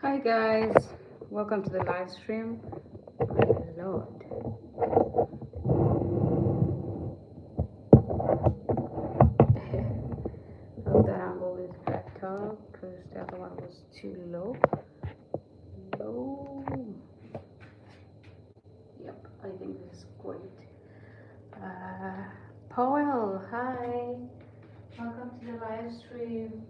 Hi guys, welcome to the live stream. My Lord, hope that angle is better because the other one was too low. Low. Yep, I think this is great. Powell, hi. Welcome to the live stream.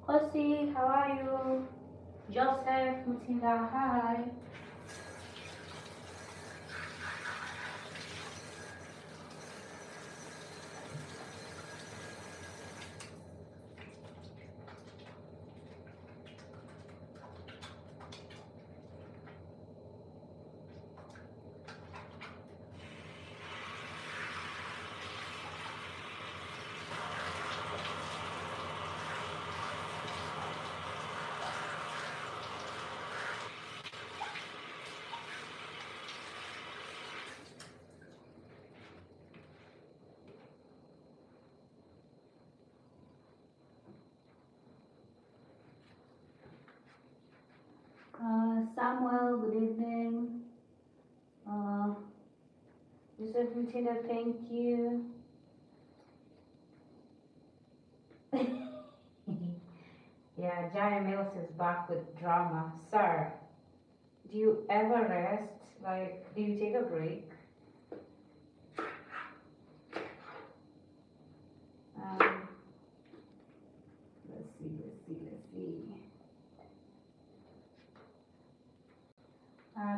Hosi, how are you? Joseph Mutinda, hi. Samuel, good evening. Joseph Mutinda, thank you. Yeah, Jaya Mills is back with drama. Sir, do you ever rest? Like, do you take a break? Um, let's see.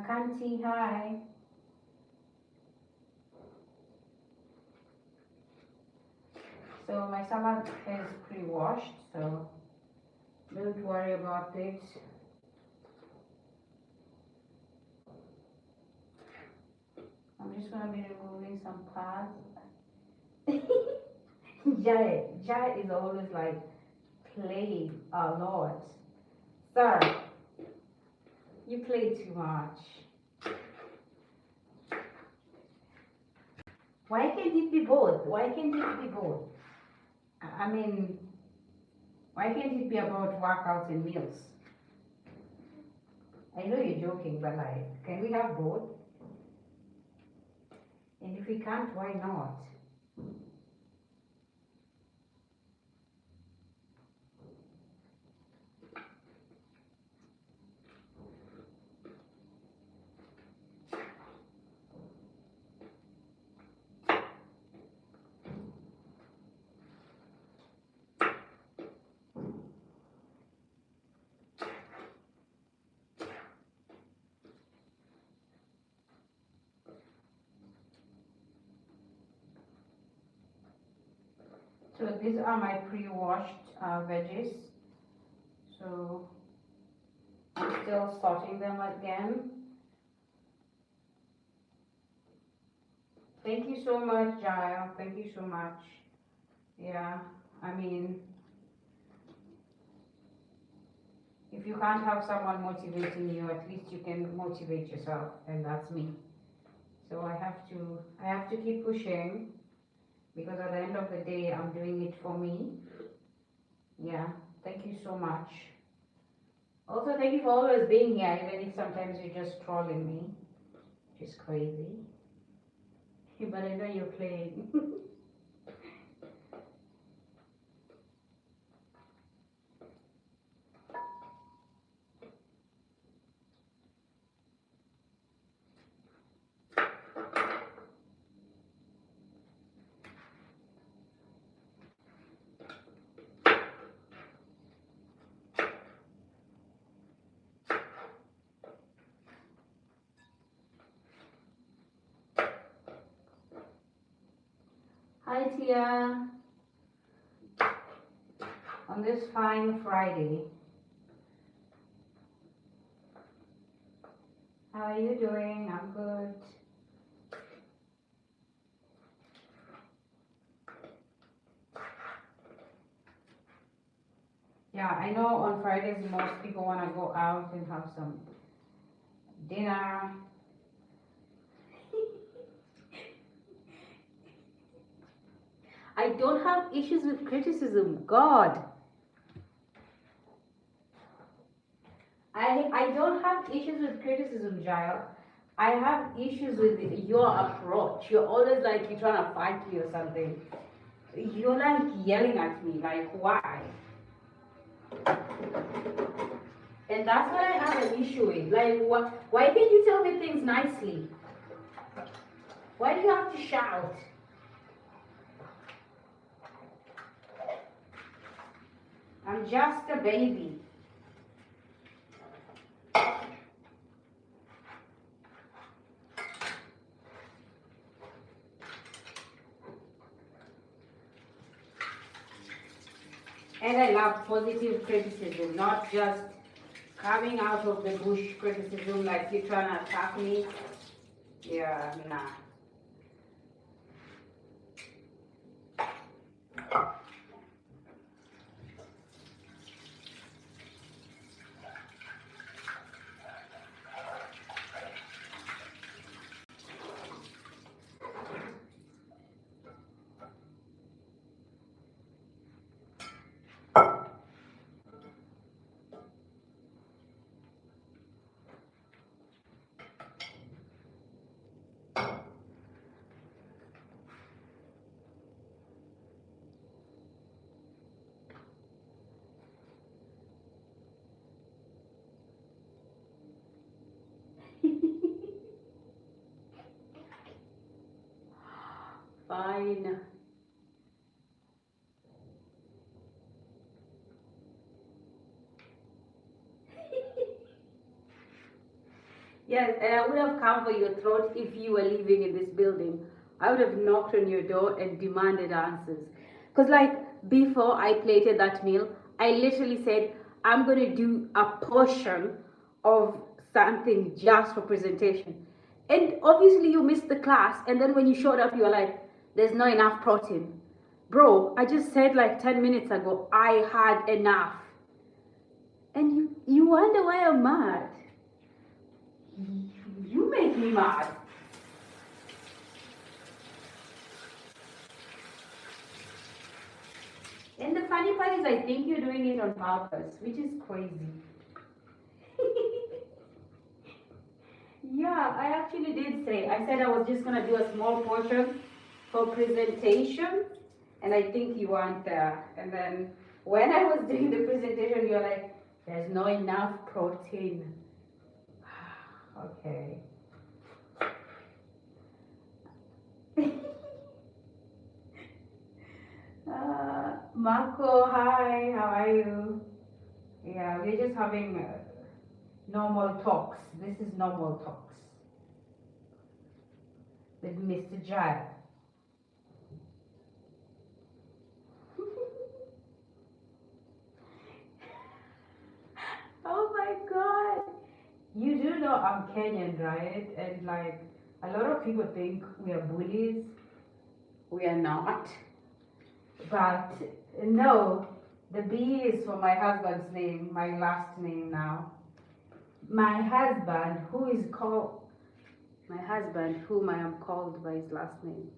Kanti, hi. So my salad is pre-washed, so don't worry about it. I'm just gonna be removing some parts. Jai is always like playing a lot. Sir, you play too much. Why can't it be both? Why can't it be both? I mean, why can't it be about workouts and meals? I know you're joking, but like, can we have both? And if we can't, why not? So these are my pre-washed veggies. So I'm still sorting them again. Thank you so much, Jaya. Thank you so much. Yeah, I mean, if you can't have someone motivating you, at least you can motivate yourself, and that's me. So I have to keep pushing because at the end of the day, I'm doing it for me. Yeah, thank you so much. Also, thank you for always being here, even if sometimes you're just trolling me, which is crazy. But I know you're playing. Hi, Tia. On this fine Friday, how are you doing? I'm good. Yeah, I know on Fridays most people want to go out and have some dinner. I don't have issues with criticism. God. I don't have issues with criticism, Giles. I have issues with your approach. You're always like you're trying to fight me or something. You're like yelling at me, like why? And that's what I have an issue with. Like, why can't you tell me things nicely? Why do you have to shout? I'm just a baby. And I love positive criticism, not just coming out of the bush criticism like you're trying to attack me. Yeah, nah. Fine. Yes, and I would have come for your throat if you were living in this building. I would have knocked on your door and demanded answers. Because, like, before I plated that meal, I literally said, I'm going to do a portion of something just for presentation. And obviously, you missed the class. And then when you showed up, you were like, there's not enough protein. Bro, I just said like 10 minutes ago, I had enough. And you wonder why I'm mad. You make me mad. And the funny part is I think you're doing it on purpose, which is crazy. Yeah, I actually did say, I said I was just gonna do a small portion for presentation, and I think you weren't there. And then when I was doing the presentation, you're like, there's not enough protein. Okay. Marco, hi, how are you? Yeah, we're just having normal talks. This is normal talks with Mr. Giles. Oh my God. You do know I'm Kenyan, right? And like a lot of people think we are bullies. We are not. But no, the B is for my husband's name, my last name now. My husband, whom I am called by his last name.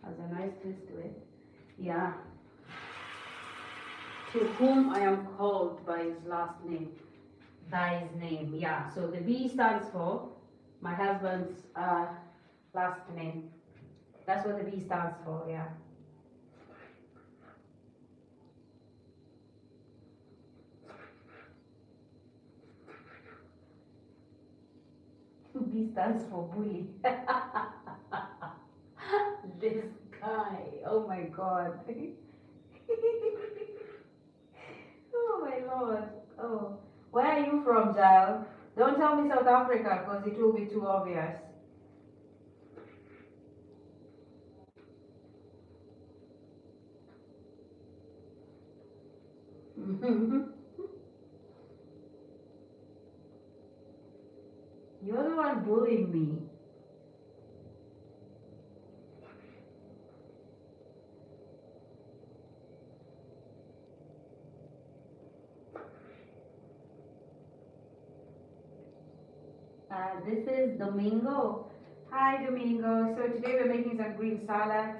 Has a nice twist to it. Yeah. To whom I am called by his last name. By his name, yeah. So the B stands for my husband's last name. That's what the B stands for, yeah. B stands for bully. This guy, oh my God. Oh my Lord. Oh, where are you from, Giles? Don't tell me South Africa because it will be too obvious. You're the one bullying me. This is Domingo. Hi Domingo. So today we're making some green salad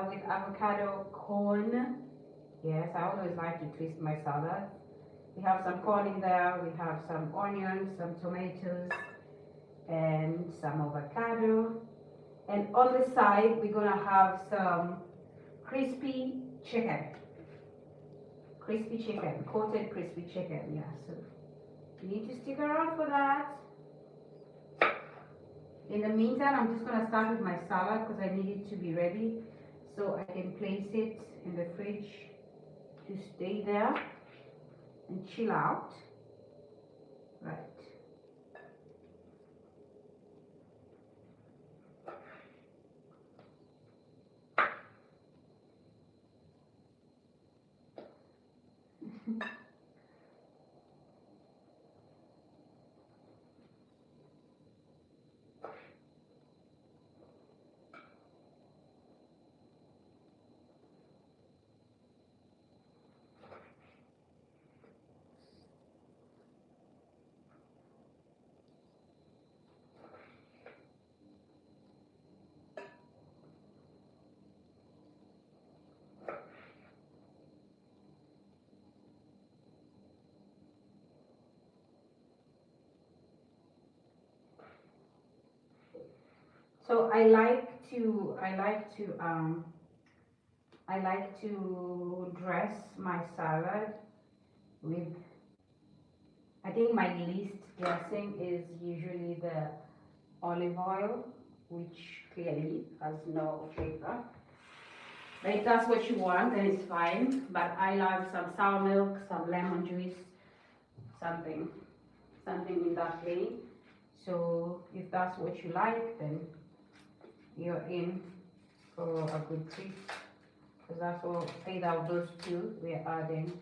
with avocado corn. Yes, I always like to twist my salad. We have some corn in there, we have some onions, some tomatoes, and some avocado. And on the side, we're gonna have some crispy chicken. Crispy chicken, coated crispy chicken, yeah. So you need to stick around for that. In the meantime, I'm just gonna start with my salad because I need it to be ready so I can place it in the fridge to stay there and chill out. Right. So I like to dress my salad with, I think my least dressing is usually the olive oil, which clearly has no flavor. But if that's what you want, then it's fine. But I love some sour milk, some lemon juice, something in that vein. So if that's what you like, then you're in for a good treat. Because that's what either of those two we're adding.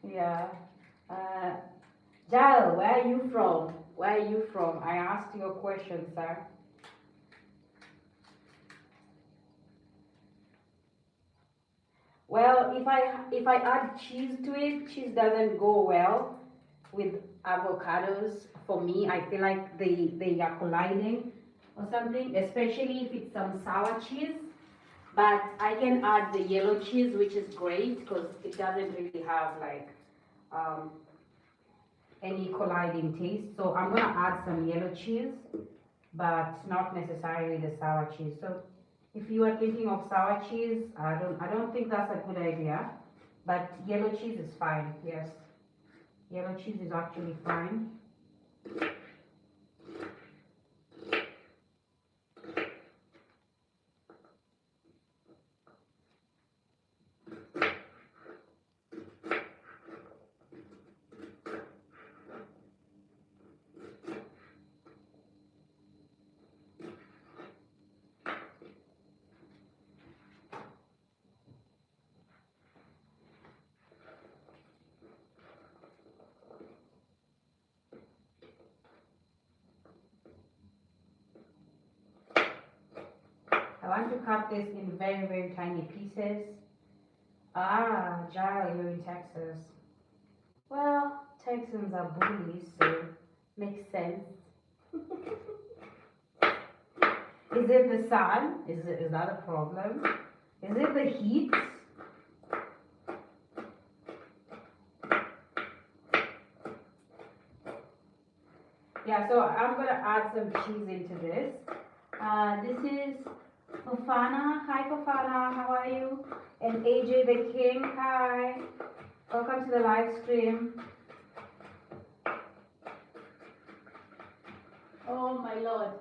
Yeah. Jal, where are you from? Where are you from? I asked you a question, sir. Well, if I add cheese to it, cheese doesn't go well with avocados. For me, I feel like they are colliding or something, especially if it's some sour cheese. But I can add the yellow cheese, which is great because it doesn't really have like any colliding taste. So I'm gonna add some yellow cheese, but not necessarily the sour cheese. So if you are thinking of sour cheese, I don't think that's a good idea. But yellow cheese is fine. Yes, yellow cheese is actually fine. I want to cut this in very, very tiny pieces. Ah, Jai, you're in Texas. Well, Texans are bullies, so makes sense. Is it the sun? Is that a problem? Is it the heat? Yeah, so I'm gonna add some cheese into this. This is Fafana. Hi Fafana, how are you? And AJ the King, hi. Welcome to the live stream. Oh my lord.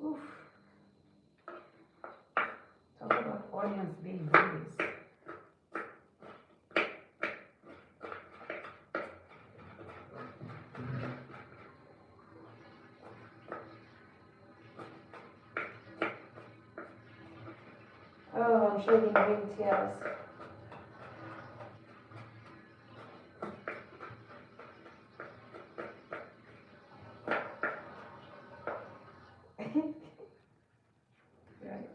Oof. Talk about onions being bullies. Oh, I'm shedding green tears. Right.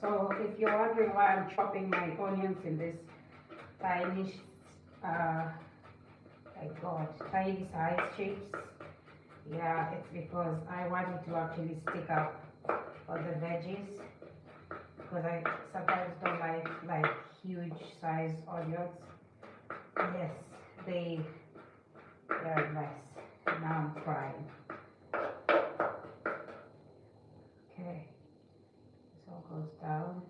So if you're wondering why I'm chopping my onions in this tiny, tiny size shapes, yeah, it's because I want it to actually stick up on the veggies, because I sometimes don't like huge size onions. Yes, they're nice. Now I'm frying. Okay, this all goes down.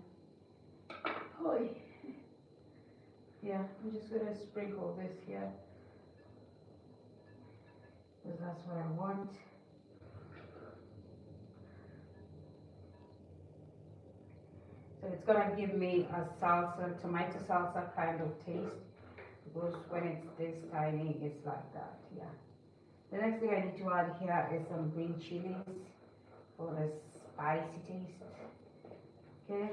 Oh, yeah, I'm just gonna sprinkle this here because that's what I want. So it's gonna give me a salsa, tomato salsa kind of taste, because when it's this tiny, it's like that, yeah. The next thing I need to add here is some green chilies for the spicy taste. Okay,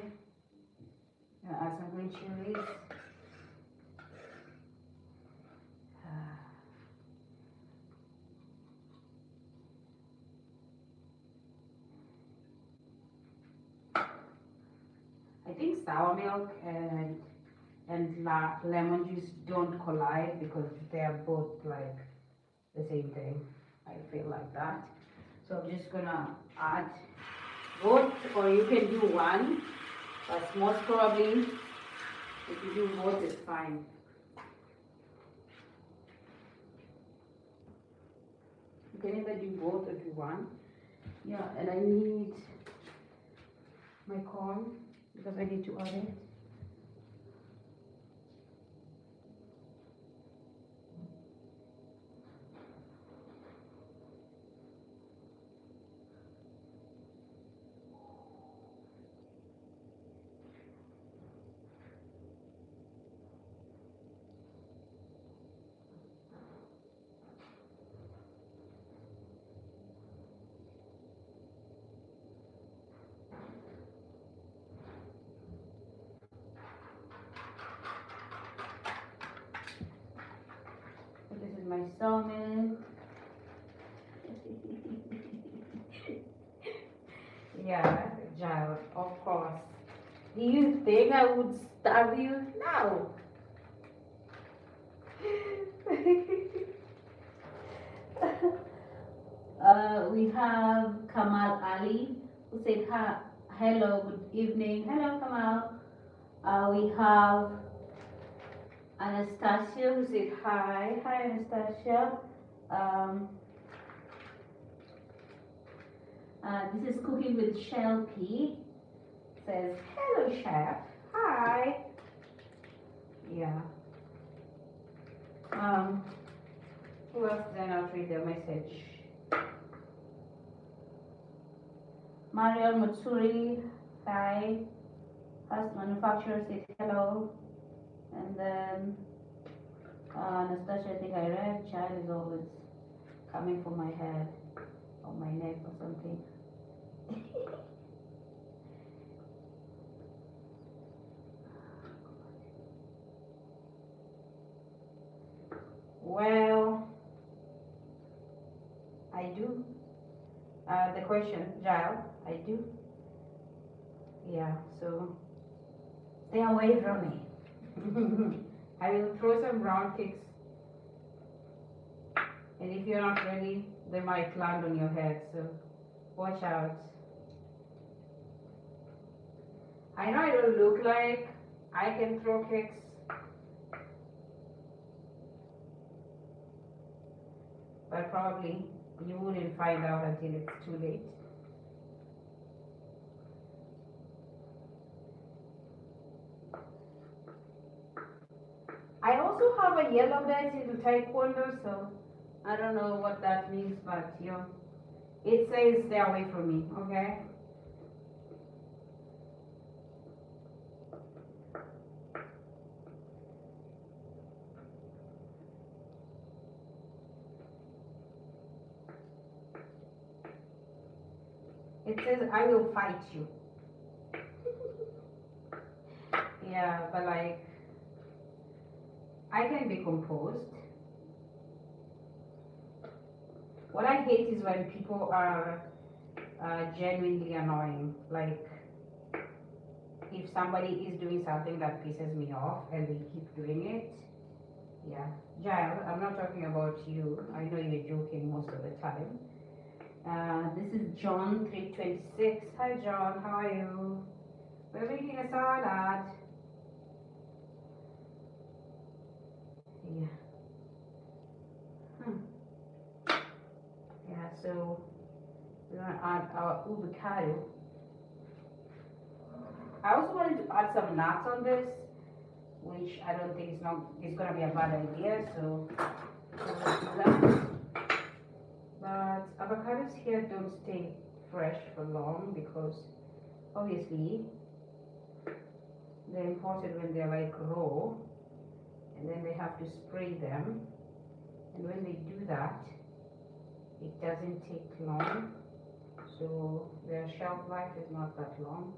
gonna add some green chilies. I think sour milk and lemon juice don't collide because they are both like the same thing. I feel like that. So I'm just gonna add both, or you can do one, but most probably if you do both, it's fine. You can either do both or do one. Yeah, and I need my corn because I need to add it. This is my salmon. Yeah, Giles, of course. Do you think I would starve you? No. We have Kamal Ali who said hello, good evening. Hello, Kamal. We have Anastasia who said hi. Hi, Anastasia. This is Cooking with Shell P. Says hello, chef. Hi. Yeah. Who else did I not read their message? Mariel Matsuri, hi. Fast Manufacturer said hello. And then Anastasia, I think I read. Child is always coming for my head or my neck or something. Well, I do. The question, Giles, I do. Yeah, so stay away from me. I will throw some round cakes, and if you're not ready, they might land on your head, so watch out. I know I don't look like I can throw cakes, but probably you wouldn't find out until it's too late. I also have a yellow belt in Taekwondo, so I don't know what that means, but it says stay away from me, okay? It says I will fight you. Yeah, but like, I can be composed. What I hate is when people are genuinely annoying. Like, if somebody is doing something that pisses me off and they keep doing it, yeah. Giles, I'm not talking about you. I know you're joking most of the time. This is John 3:26. Hi John, how are you? We're making a salad. Yeah. Yeah, so we're gonna add our avocado. I also wanted to add some nuts on this, which I don't think it's gonna be a bad idea, so we'll do that. But avocados here don't stay fresh for long because obviously they're imported when they're like raw, and then they have to spray them, and when they do that it doesn't take long, so their shelf life is not that long.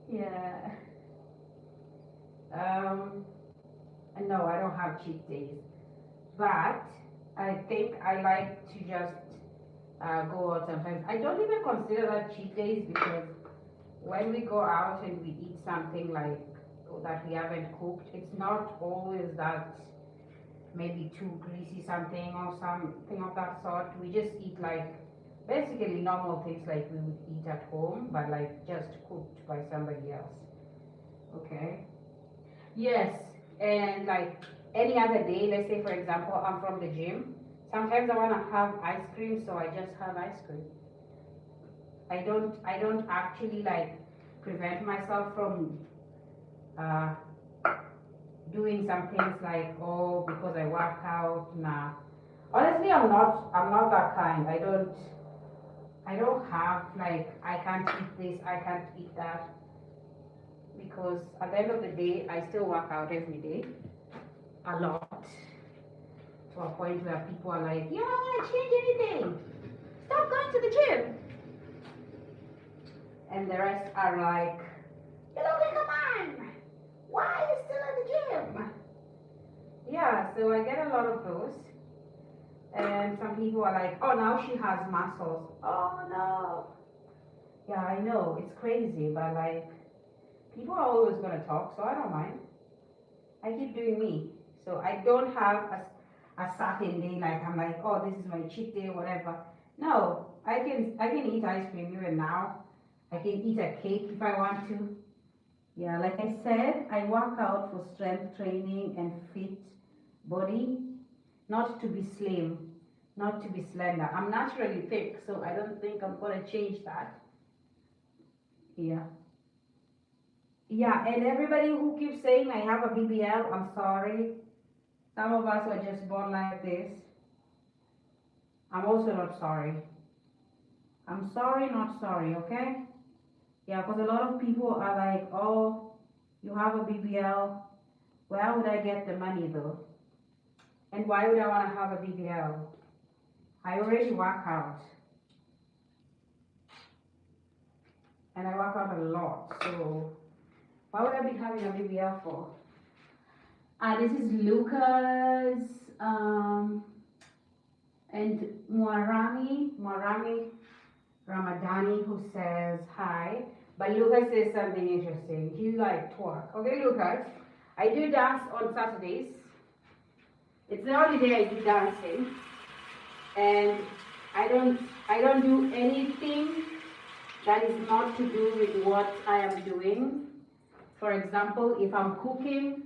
Yeah. No, I don't have cheat days, but I think I like to just go out sometimes. I don't even consider that cheat days because when we go out and we eat something like that we haven't cooked, it's not always that maybe too greasy something or something of that sort. We just eat like basically normal things like we would eat at home, but like just cooked by somebody else. Okay. Yes, and like any other day, let's say for example, I'm from the gym. Sometimes I want to have ice cream, so I just have ice cream. I don't actually like prevent myself from uh, doing some things like, oh, because I work out. Nah, honestly, I'm not that kind. I don't have like I can't eat this, I can't eat that, because at the end of the day I still work out every day a lot, to a point where people are like, you're not gonna change anything, stop going to the gym, and the rest are like, you know, come on, why are you still at the gym? Yeah, so I get a lot of those. And some people are like, oh, now she has muscles. Oh no. Yeah, I know, it's crazy, but like, people are always gonna talk, so I don't mind. I keep doing me. So I don't have a certain day, like I'm like, oh, this is my cheat day, whatever. No, I can eat ice cream even now. I can eat a cake if I want to. Yeah, like I said, I work out for strength training and fit body, not to be slim, not to be slender. I'm naturally thick, so I don't think I'm gonna change that. Yeah. Yeah, and everybody who keeps saying I have a BBL, I'm sorry. Some of us were just born like this. I'm also not sorry. I'm sorry, not sorry, okay? Yeah, because a lot of people are like, oh, you have a BBL. Where would I get the money though? And why would I want to have a BBL? I already work out. And I work out a lot, so why would I be having a BBL for? This is Lucas and Muarami Ramadani, who says hi. But Lucas says something interesting. He like twerk. Okay, Lucas, I do dance on Saturdays. It's the only day I do dancing, and I don't do anything that is not to do with what I am doing. For example, if I'm cooking,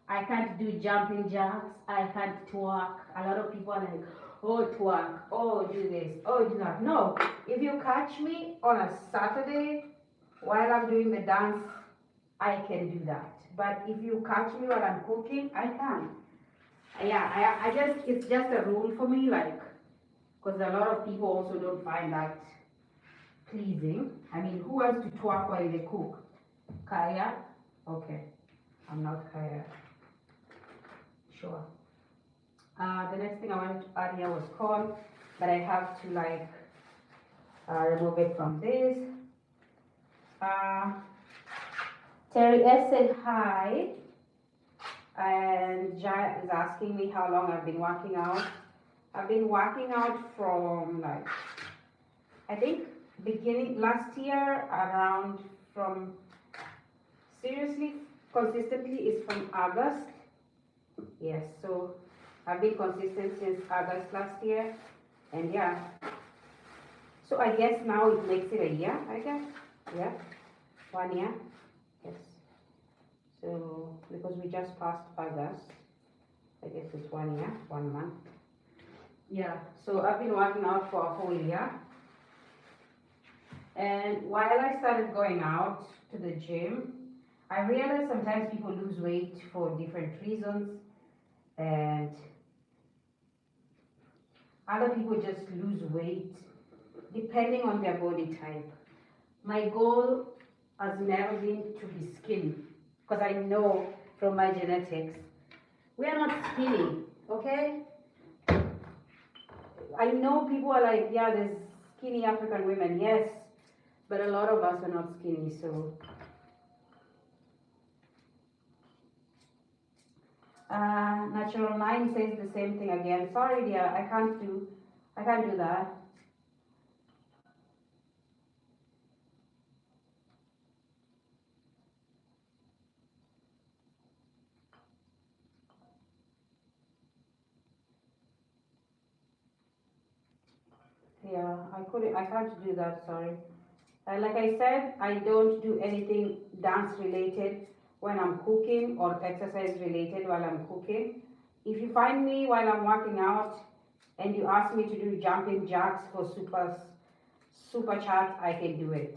I can't do jumping jacks, I can't twerk. A lot of people are like, oh, twerk, oh, do this, oh, do that. No, if you catch me on a Saturday while I'm doing the dance, I can do that. But if you catch me while I'm cooking, I can't. Yeah, I just, it's just a rule for me, like, because a lot of people also don't find that pleasing. I mean, who wants to twerk while they cook? Kaya? Okay, I'm not Kaya. Sure. The next thing I wanted to add here was corn, but I have to like remove it from this. Uh, Terry S said hi, and Jai is asking me how long I've been working out. I've been working out from like, I think beginning last year around from, seriously, consistently is from August. Yes, so I've been consistent since August last year, and yeah. So I guess now it makes it a year, I guess. Yeah, 1 year. Yes. So because we just passed August, I guess it's 1 year, 1 month. Yeah. So I've been working out for a whole year. And while I started going out to the gym, I realized sometimes people lose weight for different reasons, and other people just lose weight depending on their body type. My goal has never been to be skinny, because I know from my genetics, we are not skinny, okay? I know people are like, yeah, there's skinny African women, yes, but a lot of us are not skinny, so. Natural Mind says the same thing again. Sorry, dear, I can't do that. Yeah, I can't do that, sorry. Like I said, I don't do anything dance related when I'm cooking or exercise related while I'm cooking. If you find me while I'm working out and you ask me to do jumping jacks for super chats, I can do it.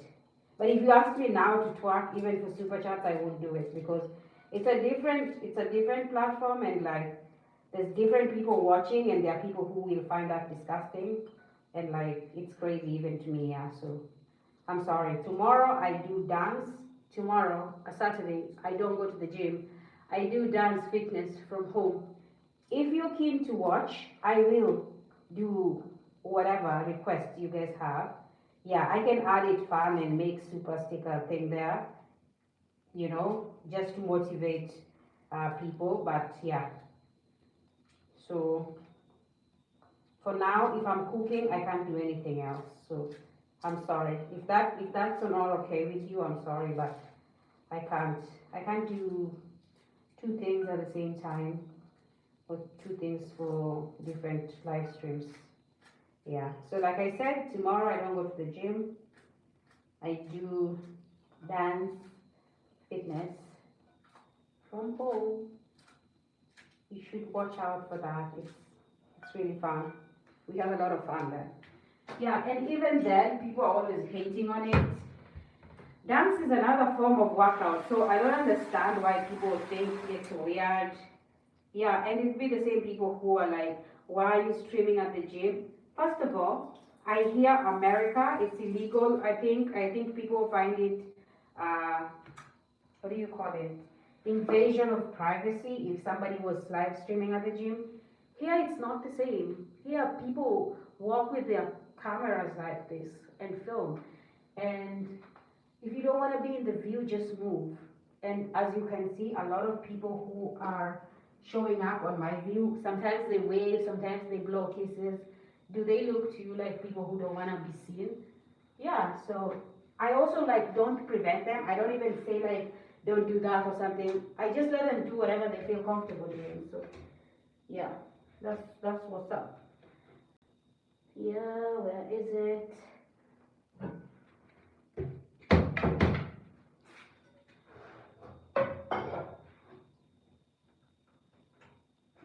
But if you ask me now to twerk even for super chats, I won't do it, because it's a different platform, and like there's different people watching, and there are people who will find that disgusting, and like it's crazy even to me. Yeah, so I'm sorry. Tomorrow I do dance. Tomorrow, a Saturday, I don't go to the gym. I do dance fitness from home. If you're keen to watch, I will do whatever request you guys have. Yeah, I can add it fun and make super sticker thing there, just to motivate people. But yeah, so for now, if I'm cooking, I can't do anything else. So I'm sorry. If that's not okay with you, I'm sorry, but I can't do two things at the same time, or two things for different live streams. Yeah. So like I said, tomorrow I don't go to the gym. I do dance fitness from home. You should watch out for that. It's really fun. We have a lot of fun there. Yeah, and even then, people are always hating on it. Dance is another form of workout, so I don't understand why people think it's weird. Yeah, and it'd be the same people who are like, why are you streaming at the gym? First of all, I hear America, it's illegal. I think people find it, what do you call it? Invasion of privacy if somebody was live streaming at the gym. Here it's not the same. Here people walk with their cameras like this and film. And if you don't want to be in the view, just move. And as you can see, a lot of people who are showing up on my view, sometimes they wave, sometimes they blow kisses. Do they look to you like people who don't want to be seen? Yeah, so I also like don't prevent them. I don't even say like don't do that or something. I just let them do whatever they feel comfortable doing. So yeah, that's what's up. Yeah, where is it?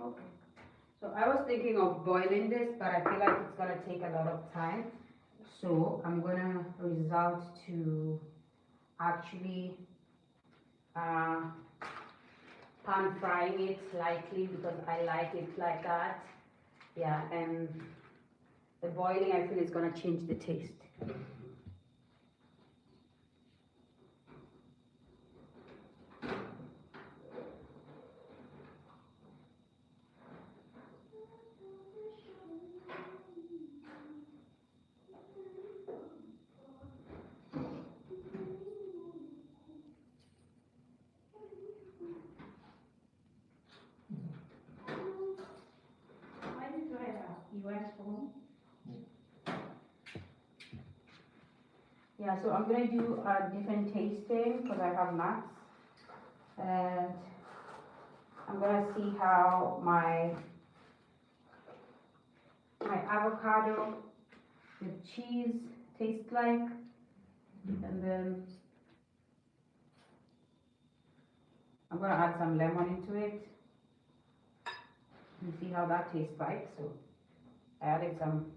Okay. So I was thinking of boiling this, but I feel like it's gonna take a lot of time. So I'm gonna resort to actually pan frying it lightly, because I like it like that. Yeah, and the boiling, I feel, is gonna change the taste. nice spoon. Yeah, so I'm gonna do a different tasting because I have nuts, and I'm gonna see how my avocado with cheese tastes like, and then I'm gonna add some lemon into it and see how that tastes like. So I added some.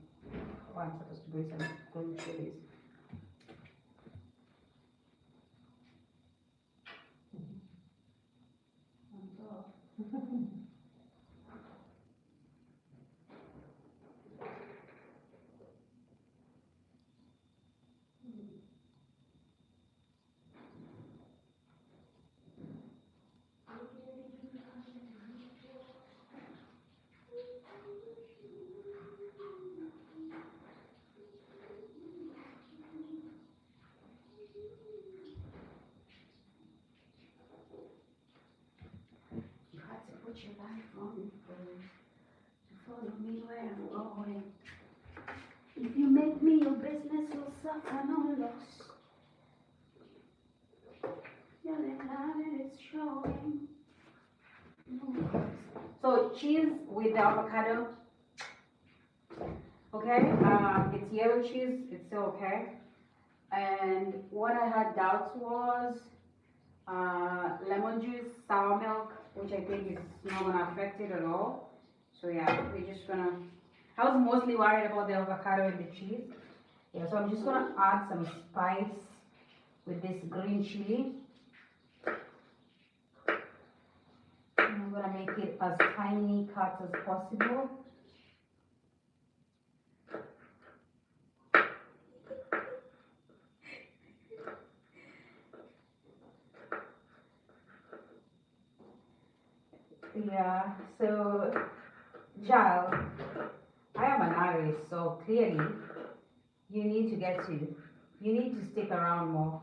Oh, I'm supposed to bring some green chilies. You had to put your life on first to follow me where I'm going. If you make me your business, you'll suffer no loss. You're in line and it's showing. So cheese with the avocado. Okay, it's yellow cheese, it's still okay. And what I had doubts was lemon juice, sour milk, which I think is not gonna affect it at all. So yeah, we're just gonna, I was mostly worried about the avocado and the cheese. Yeah, so I'm just gonna add some spice with this green chili. And I'm gonna make it as tiny cuts as possible. Yeah, so child, I am an artist, so clearly you need to stick around more.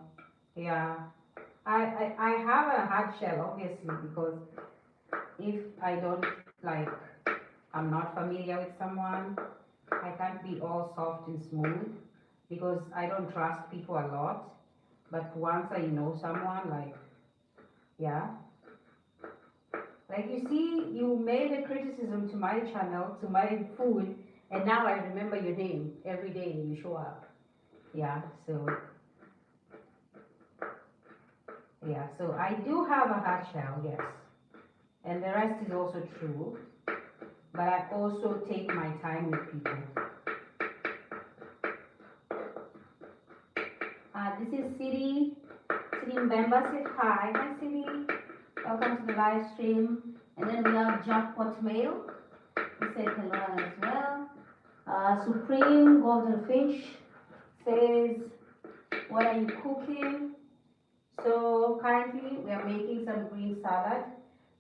Yeah, I have a hard shell obviously because if I don't like, I'm not familiar with someone, I can't be all soft and smooth because I don't trust people a lot. But once I know someone, like, yeah. Like you see, you made a criticism to my channel, to my food, and now I remember your name every day you show up. Yeah, so I do have a hard shell, yes. And the rest is also true. But I also take my time with people. This is City member, say hi. Hi City. Welcome to the live stream. And then we have Jackpot Mail. He said hello as well. Supreme Golden Fish says, what are you cooking? So currently we are making some green salad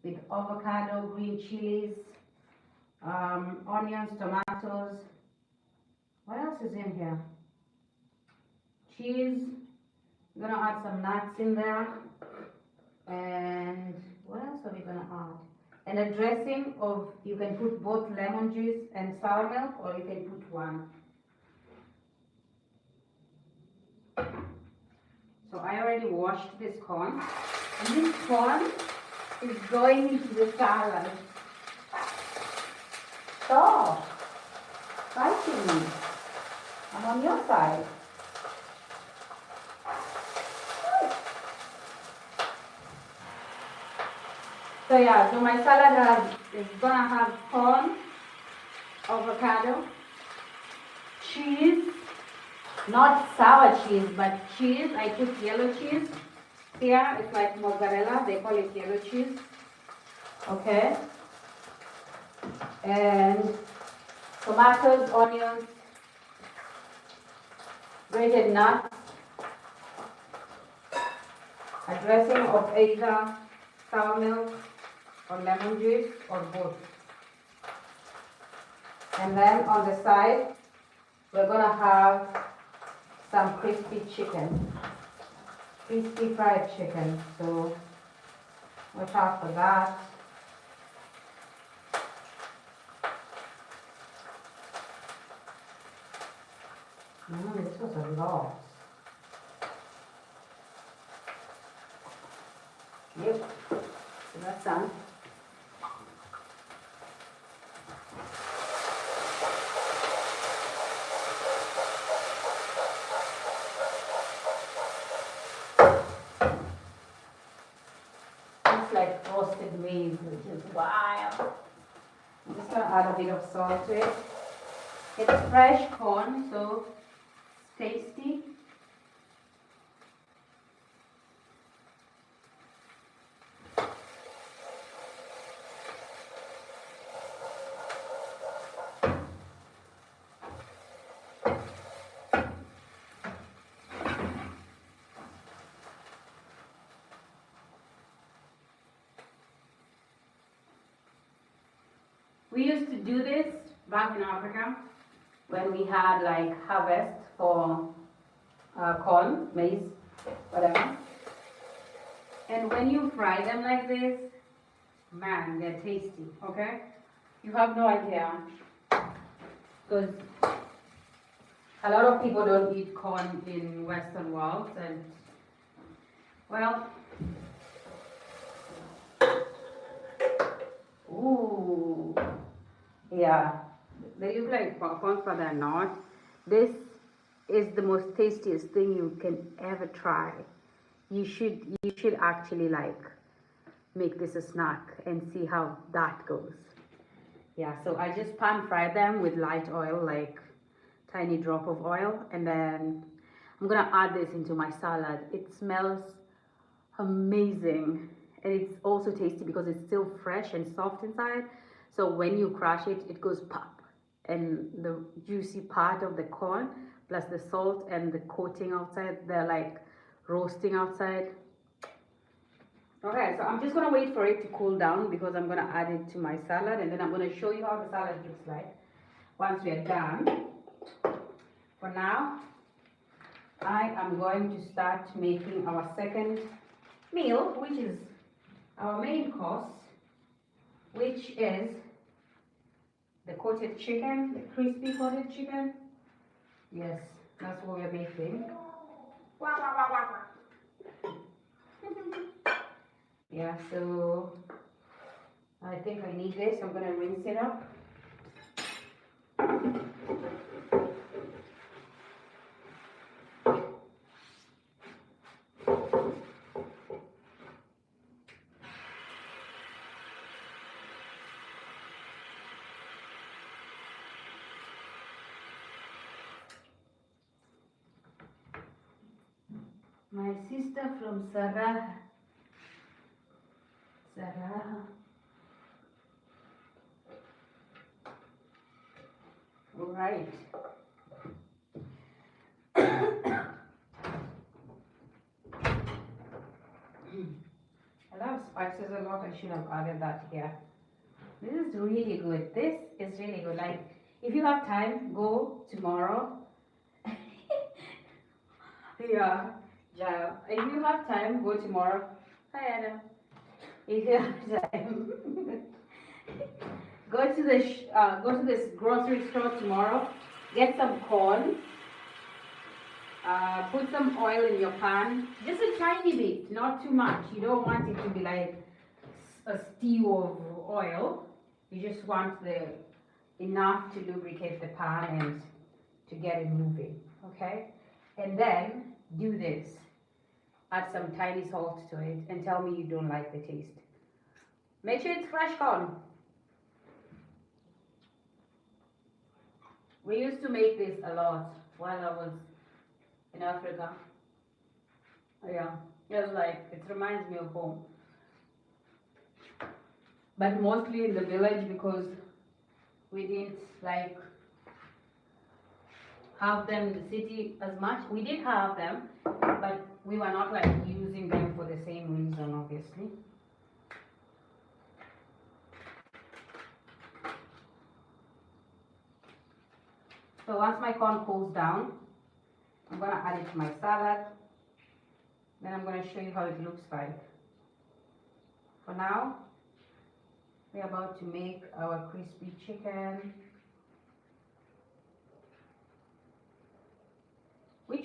with avocado, green chilies, onions, tomatoes. What else is in here? Cheese. We're gonna add some nuts in there. And what else are we gonna add? And a dressing of, you can put both lemon juice and sour milk, or you can put one. So I already washed this corn. And this corn is going into the salad. Stop fighting me. I'm on your side. So yeah, so my salad is gonna have corn, avocado, cheese, not sour cheese, but cheese. I put yellow cheese. Here it's like mozzarella, they call it yellow cheese. Okay. And tomatoes, onions, grated nuts, a dressing of either sour milk or lemon juice or both. And then on the side, we're gonna have some crispy chicken, crispy fried chicken. So watch out for that. This was a lot. Yep. So that's done. It's like roasted maize, which is wild. I'm just gonna add a bit of salt to it. It's fresh corn, so it's tasty. We used to do this back in Africa when we had like harvest for corn, maize, whatever. And when you fry them like this, man, they're tasty, okay? You have no idea. Because a lot of people don't eat corn in Western world, and well, ooh, yeah, they look like popcorn, but they're not. This is the most tastiest thing you can ever try. You should actually like make this a snack and see how that goes. Yeah, so I just pan fry them with light oil, like tiny drop of oil, and then I'm gonna add this into my salad. It smells amazing, and it's also tasty because it's still fresh and soft inside. So when you crush it, it goes pop, and the juicy part of the corn plus the salt and the coating outside, they're like roasting outside. Okay, so I'm just gonna wait for it to cool down because I'm gonna add it to my salad, and then I'm gonna show you how the salad looks like once we're done. For now, I am going to start making our second meal, which is our main course, which is the coated chicken, the crispy coated chicken. Yes, that's what we're making. Yeah, so I think I need this. I'm gonna rinse it up. My sister from Sarah. All right. I love spices a lot. I should have added that here. This is really good. This is really good. Like, if you have time, go tomorrow. Yeah, Jael. If you have time, go tomorrow. Hi, Adam. If you have time, go to this grocery store tomorrow. Get some corn. Put some oil in your pan, just a tiny bit, not too much. You don't want it to be like a stew of oil. You just want the enough to lubricate the pan and to get it moving, okay? And then do this. Add some tiny salt to it and tell me you don't like the taste. Make sure it's fresh corn. We used to make this a lot while I was in Africa. Yeah, it was like, it reminds me of home. But mostly in the village because we didn't like have them in the city as much. We did have them, but we were not like using them for the same reason, obviously. So once my corn cools down, I'm going to add it to my salad. Then I'm going to show you how it looks like. For now, we're about to make our crispy chicken.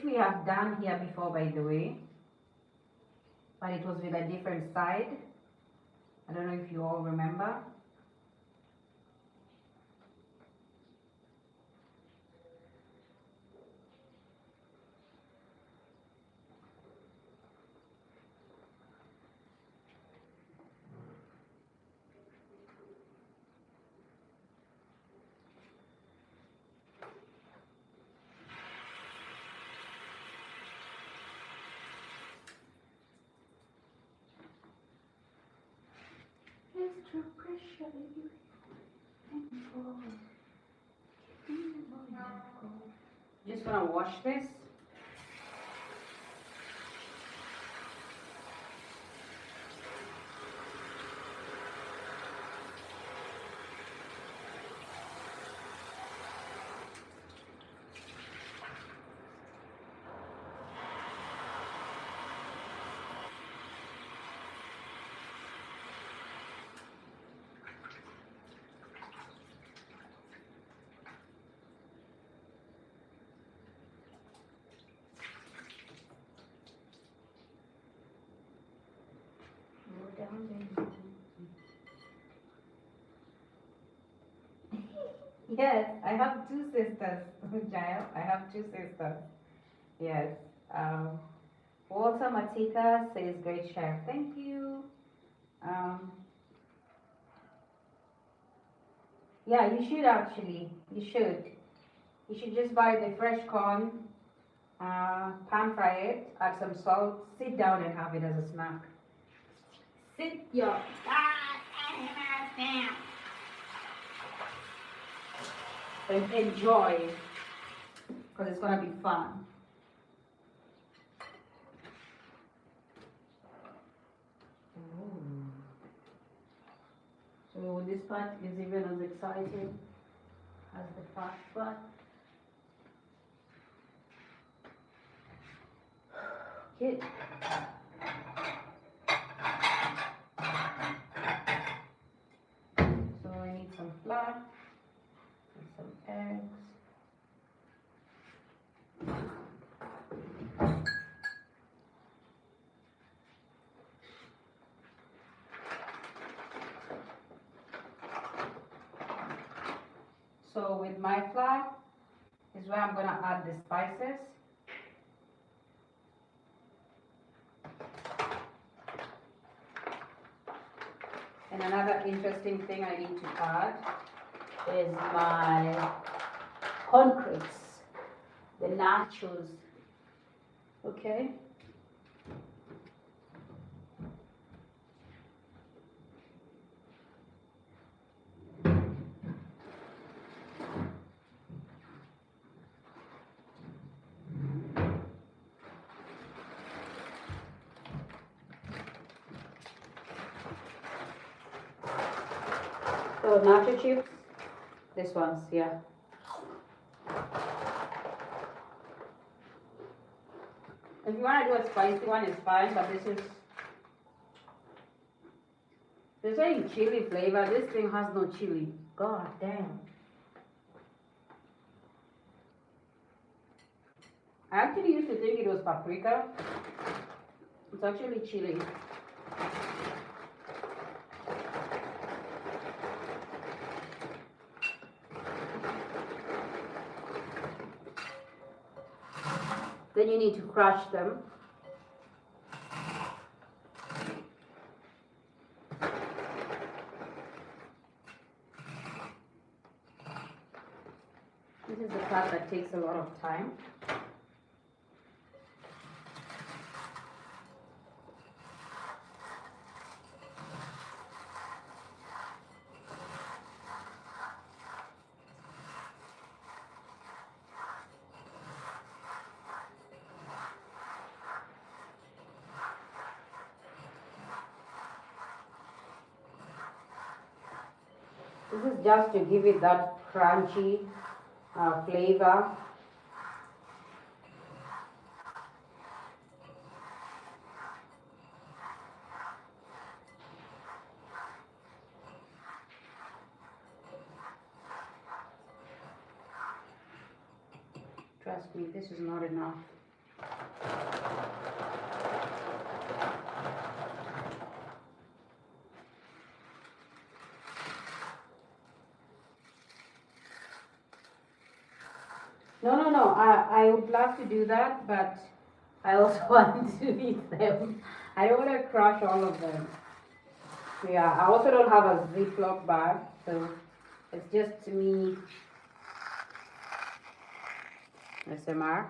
we have done here before, by the way, but it was with a different side. I don't know if you all remember. Extra pressure, baby. Just gonna wash this. Down there. Yes, I have two sisters, Jael. I have two sisters. Yes. Walter Matika says, great chef. Thank you. Yeah, you should actually. You should. You should just buy the fresh corn, pan fry it, add some salt, sit down and have it as a snack. Sit your ass down and enjoy, because it's gonna be fun. So this part is even as exciting as the first part. Okay. So I need some flour and some eggs. So with my flour is where I'm gonna add the spices. And another interesting thing I need to add is my concretes, the nachos. Okay? So nacho chips, this one's, yeah. If you want to do a spicy one, it's fine, but they're saying chili flavor. This thing has no chili. God damn. I actually used to think it was paprika. It's actually chili. Then you need to crush them. This is the part that takes a lot of time. This is just to give it that crunchy flavor. Trust me, this is not enough. No. I would love to do that, but I also want to eat them. I don't want to crush all of them. Yeah, I also don't have a Ziploc bag, so it's just me SMR.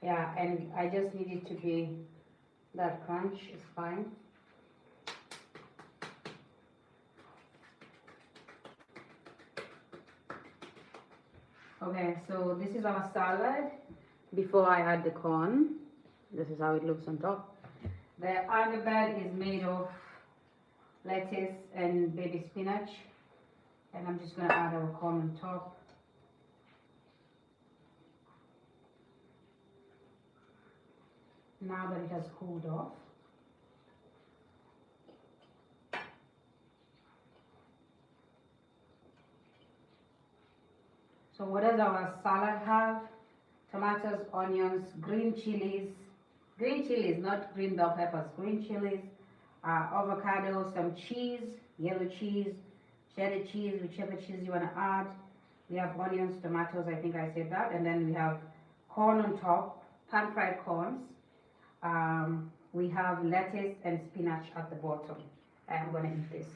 Yeah, and I just need it to be that crunch is fine. Okay, so this is our salad. Before I add the corn, this is how it looks on top. The underbed is made of lettuce and baby spinach, and I'm just gonna add our corn on top. Now that it has cooled off. So what does our salad have? Tomatoes, onions, green chilies, not green bell peppers, green chilies, avocado, some cheese, yellow cheese, cheddar cheese, whichever cheese you want to add. We have onions, tomatoes, I think I said that, and then we have corn on top, pan-fried corns. We have lettuce and spinach at the bottom. I'm going to eat this.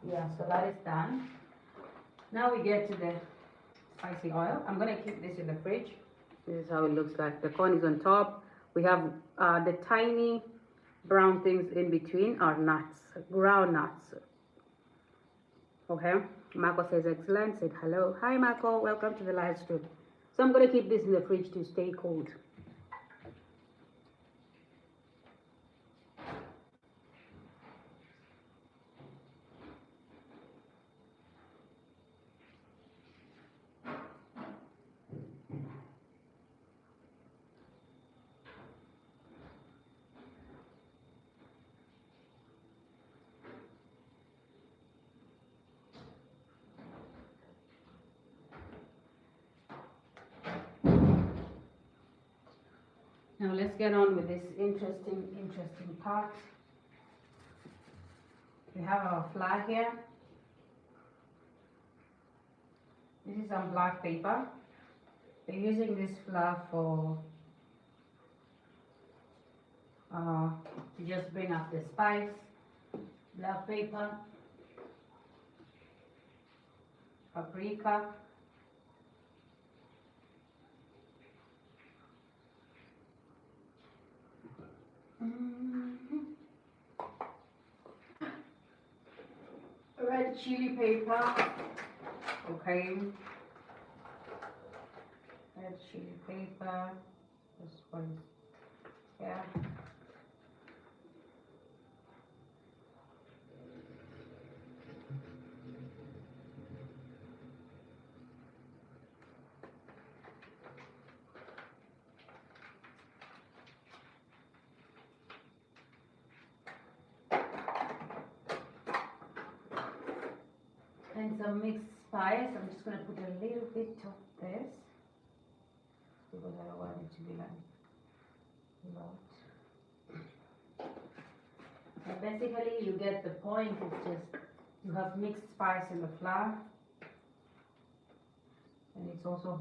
Yeah, so that is done. Now we get to the spicy oil. I'm going to keep this in the fridge. This is how it looks like. The corn is on top. We have the tiny brown things in between are nuts, ground nuts. Okay, Marco says excellent, said hello. Hi Marco, welcome to the live stream. So I'm going to keep this in the fridge to stay cold. Now let's get on with this interesting part. We have our flour here. This is some black paper. We're using this flour for to just bring up the spice. Black paper, paprika, red chili paper, okay, red chili paper, this one, yeah. And some mixed spice. I'm just going to put a little bit of this because I don't want it to be like a lot. And basically, you get the point. It's just you have mixed spice in the flour, and it's also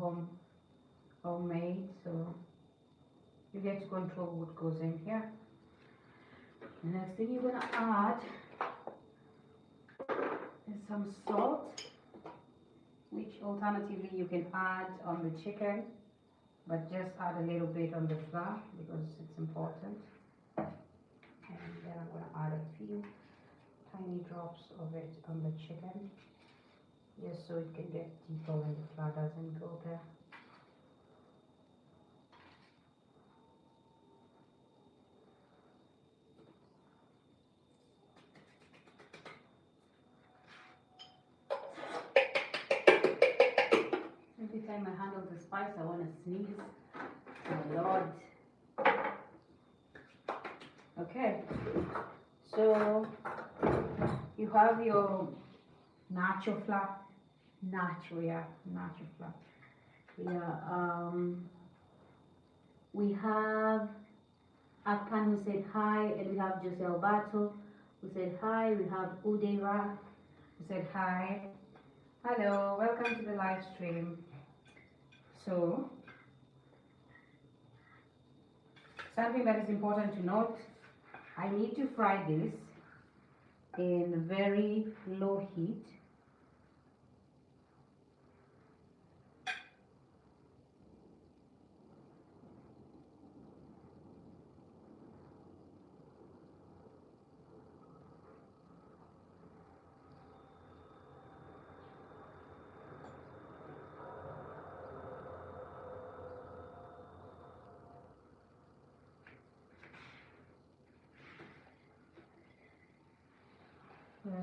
homemade, so you get to control what goes in here. The next thing you're going to add is some salt, which alternatively you can add on the chicken. but just add a little bit on the flour because it's important. And then I'm going to add a few tiny drops of it on the chicken, just so it can get deeper when the flour doesn't go there. Every time I handle the spice, I want to sneeze. Oh Lord. Okay, so you have your nacho flour. Nacho flour. Yeah, we have Akpan who said hi, and we have Jose Alberto who said hi. We have Udera who said hi. Hello, welcome to the live stream. So, something that is important to note, I need to fry this in very low heat.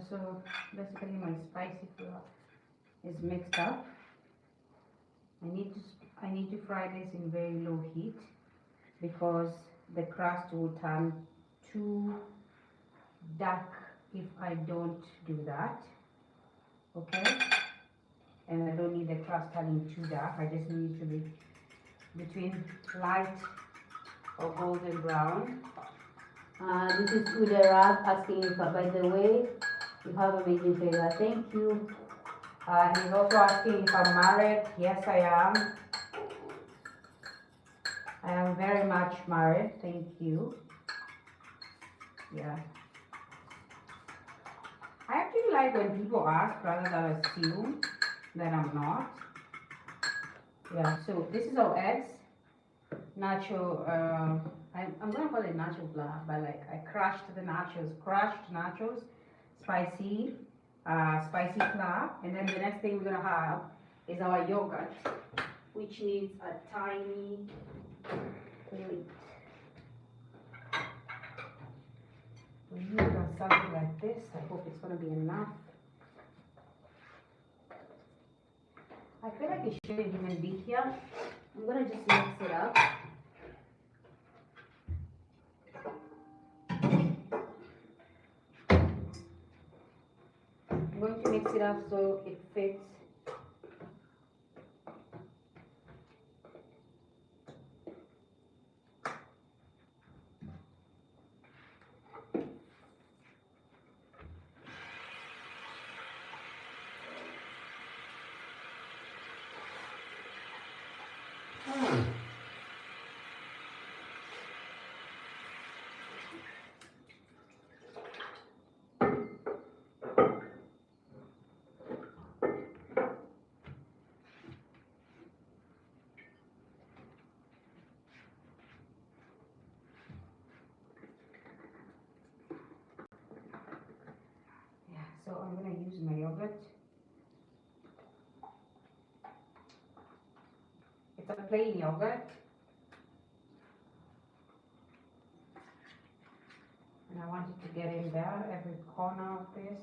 So basically my spicy flour is mixed up. I need to fry this in very low heat because the crust will turn too dark if I don't do that. Okay? And I don't need the crust turning too dark. I just need it to be between light or golden brown. This is Udera asking if, by the way, you have amazing flavor. Thank you. He's also asking if I'm married. Yes, I am. I am very much married. Thank you. Yeah. I actually like when people ask rather than assume that I'm not. Yeah, so this is our eggs. Nacho, I'm gonna call it nacho flour, but like I crushed nachos, spicy, spicy flour, and then the next thing we're gonna have is our yogurt, which needs a tiny plate. When you got something like this, I hope it's gonna be enough. I feel like it shouldn't even be here. I'm gonna just mix it up. I'm going to mix it up so it fits. So I'm going to use my yogurt. It's a plain yogurt. And I want it to get in there, every corner of this.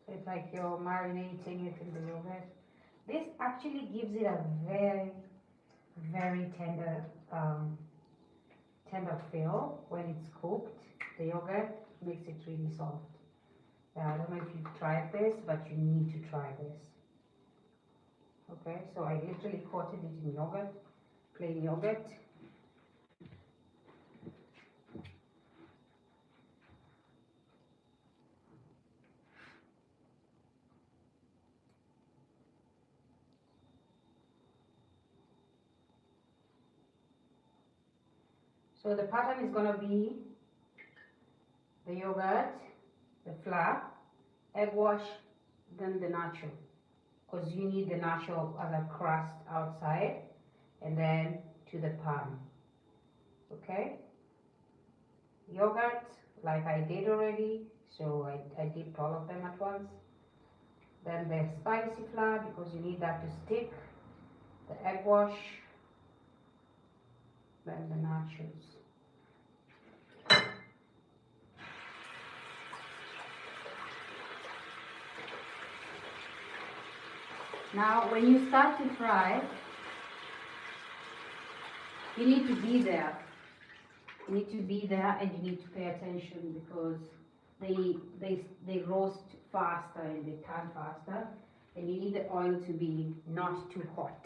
It's like you're marinating it in the yogurt. This actually gives it a very, very tender, tender feel when it's cooked. The yogurt makes it really soft. I don't know if you've tried this, but you need to try this. Okay, so I literally coated it in yogurt, plain yogurt, So the pattern is going to be the yogurt, the flour, egg wash, then the nacho. Because you need the nacho as a crust outside and then to the pan. Okay? Yogurt, like I did already, so I dipped all of them at once. Then the spicy flour, because you need that to stick. The egg wash, then the nachos. Now, when you start to fry, you need to be there. You need to be there and you need to pay attention because they roast faster and they turn faster, and you need the oil to be not too hot.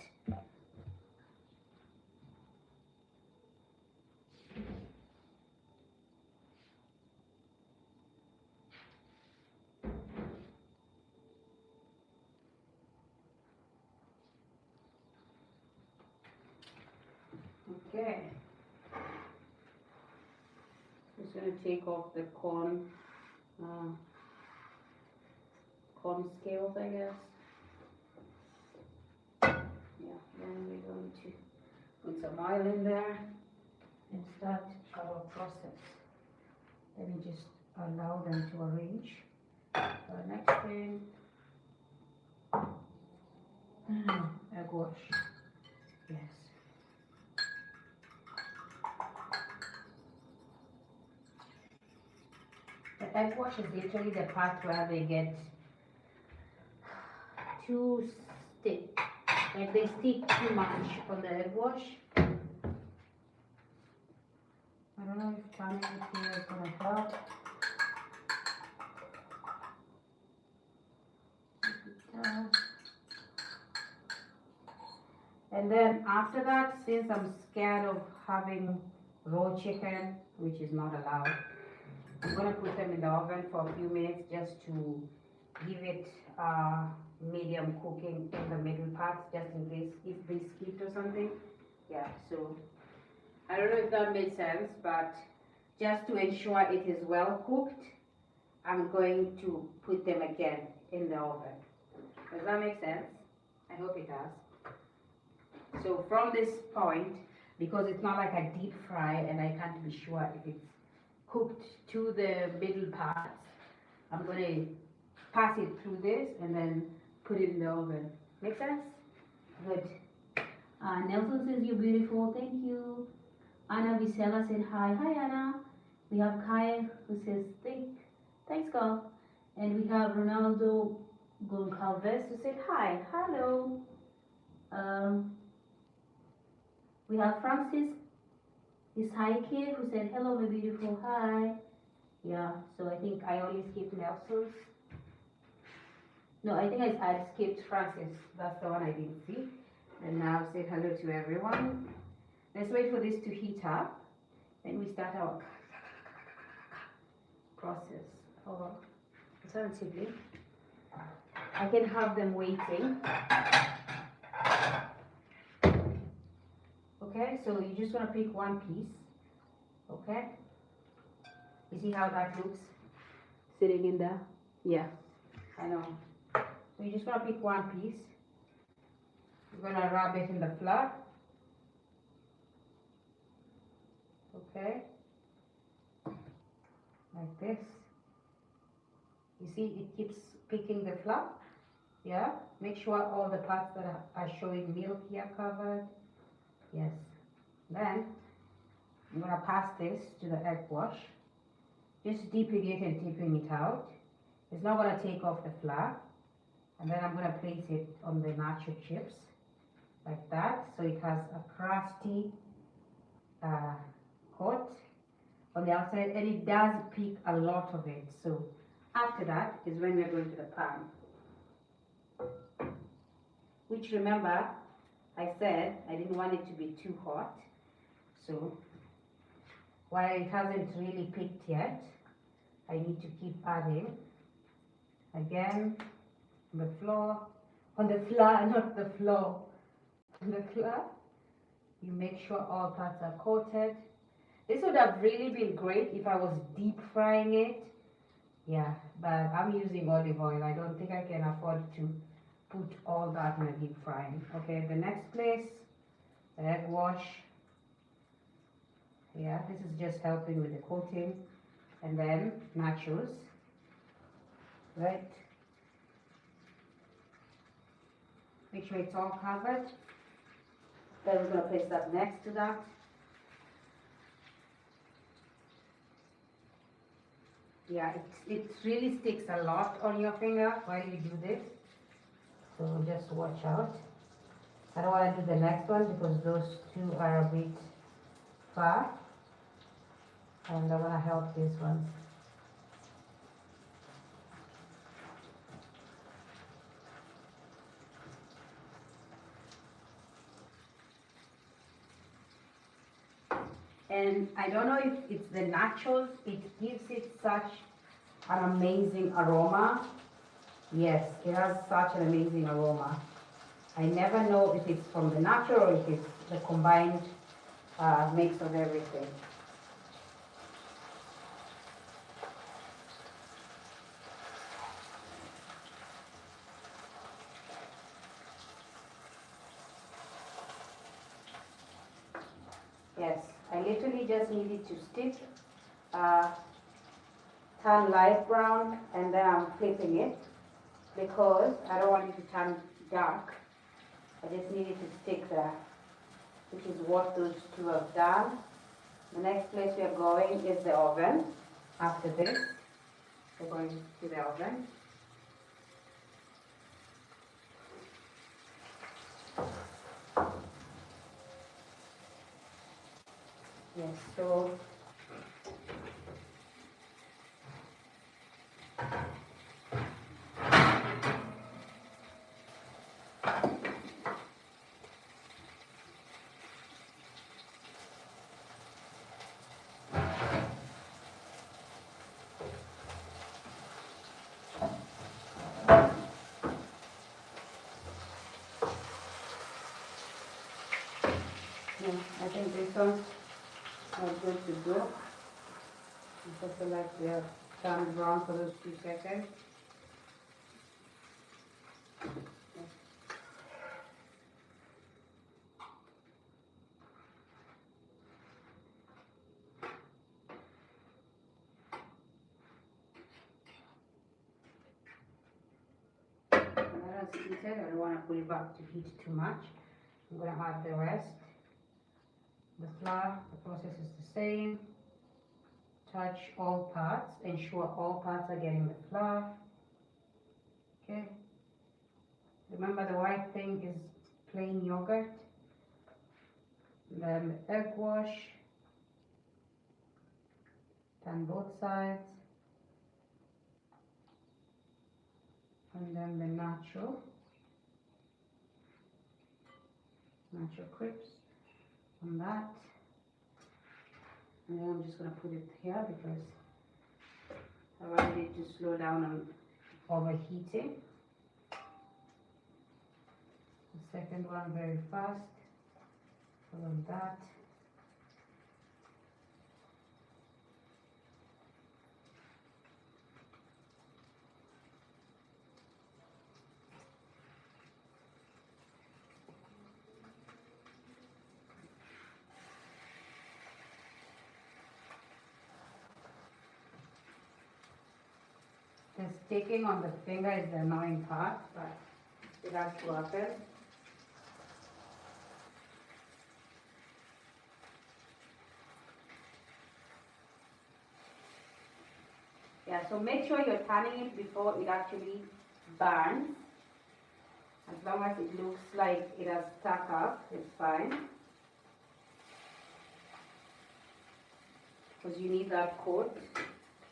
Okay. Just going to take off the corn scales, I guess. Yeah, then we're going to put some oil in there and start our process. Let me just allow them to arrange. The next thing, egg wash. Yes. The egg wash is literally the part where they get too stick, like they stick too much on the egg wash. I don't know if turning it here is gonna help. And then after that, since I'm scared of having raw chicken, which is not allowed, I'm gonna put them in the oven for a few minutes just to give it medium cooking in the middle parts, just in case if they skipped or something. Yeah, so I don't know if that made sense, but just to ensure it is well cooked, I'm going to put them again in the oven. Does that make sense? I hope it does. So from this point, because it's not like a deep fry and I can't be sure if it's cooked to the middle parts, I'm going to pass it through this and then put it in the oven. Make sense? Good. Nelson says you're beautiful. Thank you. Anna Visela said hi. Hi Anna. We have Kai who says thanks girl. And we have Ronaldo Goncalves who said hi. Hello. We have Francis Ishaike who said hello my beautiful. Hi. Yeah, so I think I only skipped Nelson's. No, I think I skipped Francis. That's the one I didn't see. And now say hello to everyone. Let's wait for this to heat up. Then we start our process. Alternatively, I can have them waiting. Okay, so you just want to pick one piece. Okay? You see how that looks? Sitting in there? Yeah, I know. So you just want to pick one piece. You're going to rub it in the flour. Okay? Like this. You see it keeps picking the flour? Yeah? Make sure all the parts that are showing milk here covered. Yes. Then I'm going to pass this to the egg wash. Just dipping it and tipping it out. It's not going to take off the flour. And then I'm going to place it on the nacho chips like that, so it has a crusty coat on the outside, and it does pick a lot of it. So after that is when we're going to the pan, which, remember, I said I didn't want it to be too hot. So while it hasn't really picked yet, I need to keep adding again on the floor, not the floor, on the floor. You make sure all parts are coated, This would have really been great if I was deep frying it. Yeah, but I'm using olive oil. I don't think I can afford to put all that in a deep frying. Okay, the next place, the egg wash. Yeah, this is just helping with the coating. And then nachos, right? Make sure it's all covered. Then we're going to place that next to that. Yeah, it really sticks a lot on your finger while you do this. So just watch out. I don't want to do the next one because those two are a bit far. And I want to help this one. And I don't know if it's the nachos, it gives it such an amazing aroma. Yes, it has such an amazing aroma. I never know if it's from the nacho or if it's the combined mix of everything. Yes, I literally just need it to stick, turn light brown, and then I'm flipping it because I don't want it to turn dark. I just need it to stick there, which is what those two have done. The next place we are going is the oven. After this, we're going to the oven. Yes, so yeah, I think this one's not good to go. I feel like we have turned brown for those 2 seconds. That is heated. I don't want to put it back to heat too much. I'm going to add the rest. The flour, the process is the same. Touch all parts, ensure all parts are getting the flour. Okay. Remember the white thing is plain yogurt. Then the egg wash. Turn both sides. And then the nacho crisps on that. And then I'm just going to put it here because I wanted it to slow down on overheating. The second one very fast. Follow that. The sticking on the finger is the annoying part, but it has to happen. Yeah, so make sure you're turning it before it actually burns. As long as it looks like it has stuck up, it's fine. Because you need that coat.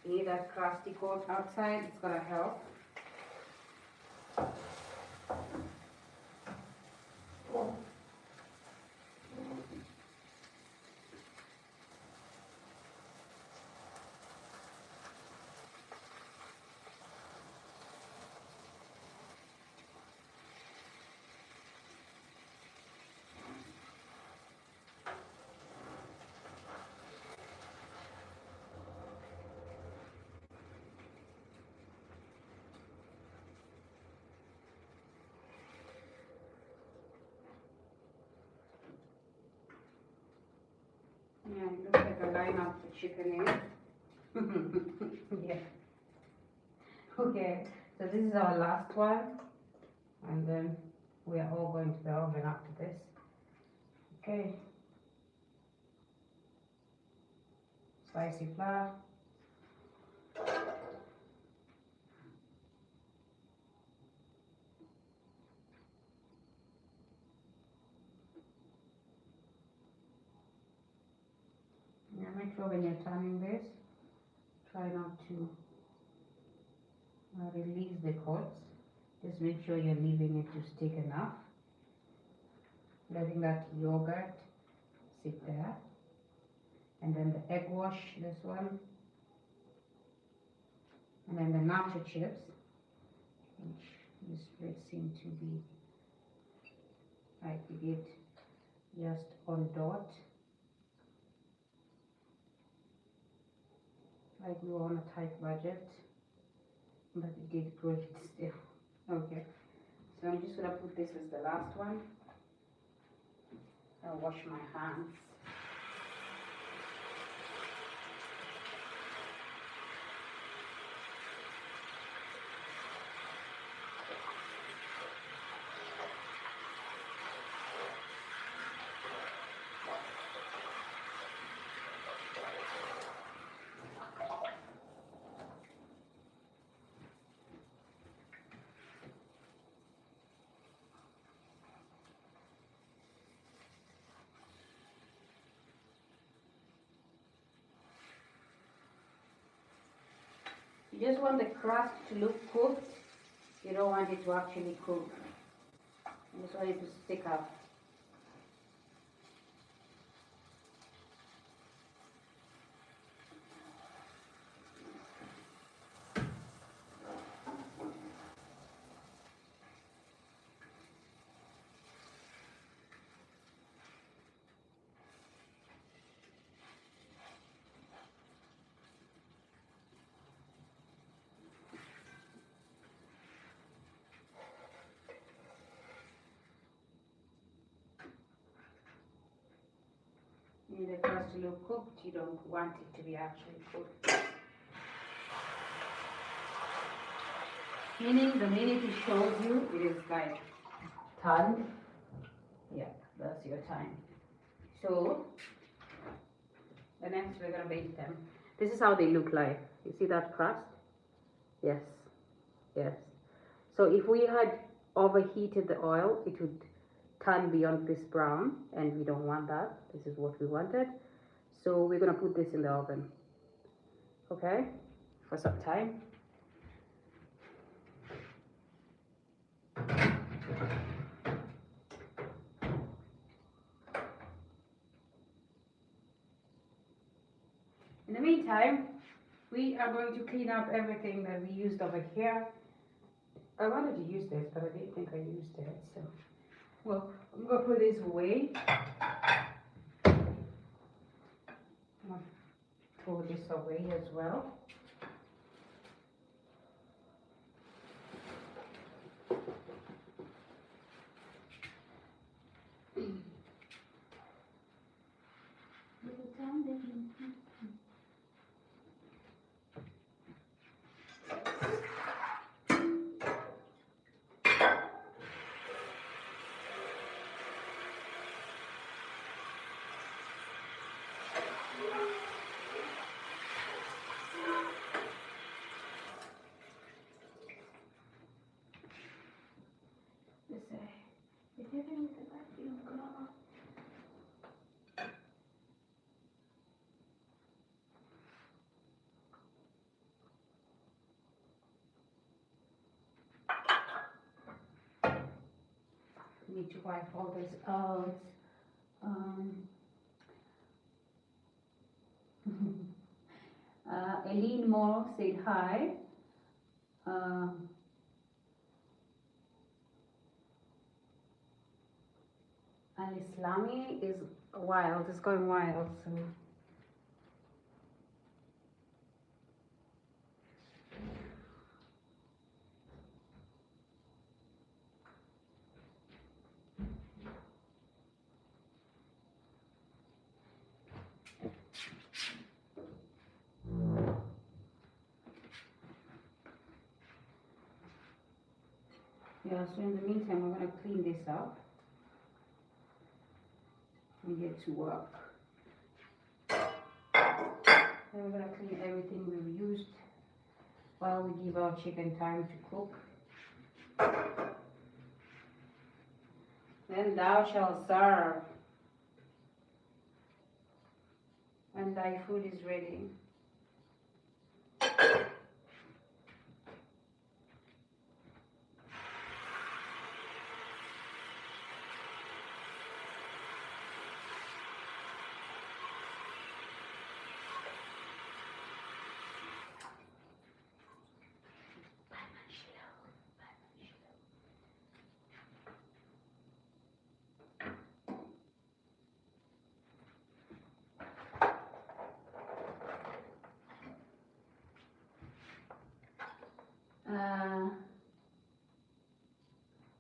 You need that crusty coat outside, it's gonna help. chicken in. Yeah. Okay, so this is our last one, and then we are all going to the oven after this. Okay. Spicy flour. Yeah, make sure when you're turning this, try not to release the cords. Just make sure you're leaving it to stick enough. Letting that yogurt sit there. And then the egg wash, this one. And then the nacho chips, which this plate seem to be like we did just on dot. Like we were on a tight budget, but we did great still. Okay, so I'm just gonna put this as the last one. I'll wash my hands. You just want the crust to look cooked. You don't want it to actually cook. You just want it to stick up. You need the crust to look cooked. You don't want it to be actually cooked. Meaning the minute it shows you, it is like turned. Yeah, that's your time. So the next we're gonna bake them. This is how they look like. You see that crust? Yes, yes. So if we had overheated the oil, it would turn beyond this brown, and we don't want that. This is what we wanted. So we're gonna put this in the oven, okay, for some time. In the meantime, we are going to clean up everything that we used over here. I wanted to use this, but I didn't think I used it, so. Well, I'm gonna put this away. I'm gonna throw this away as well. Need to wipe all this out. Eileen Moore said hi. And Islami is wild, it's going wild, so. So in the meantime, we're gonna clean this up and get to work. Then we're gonna clean everything we've used while we give our chicken time to cook. Then thou shalt serve when thy food is ready.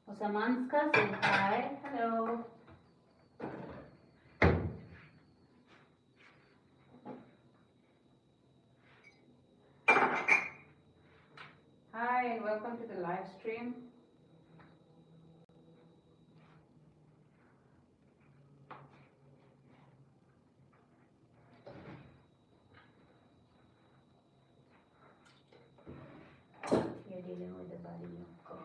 Osamanska, say hi. Hello. Hi and welcome to the live stream. You're dealing with the body of God.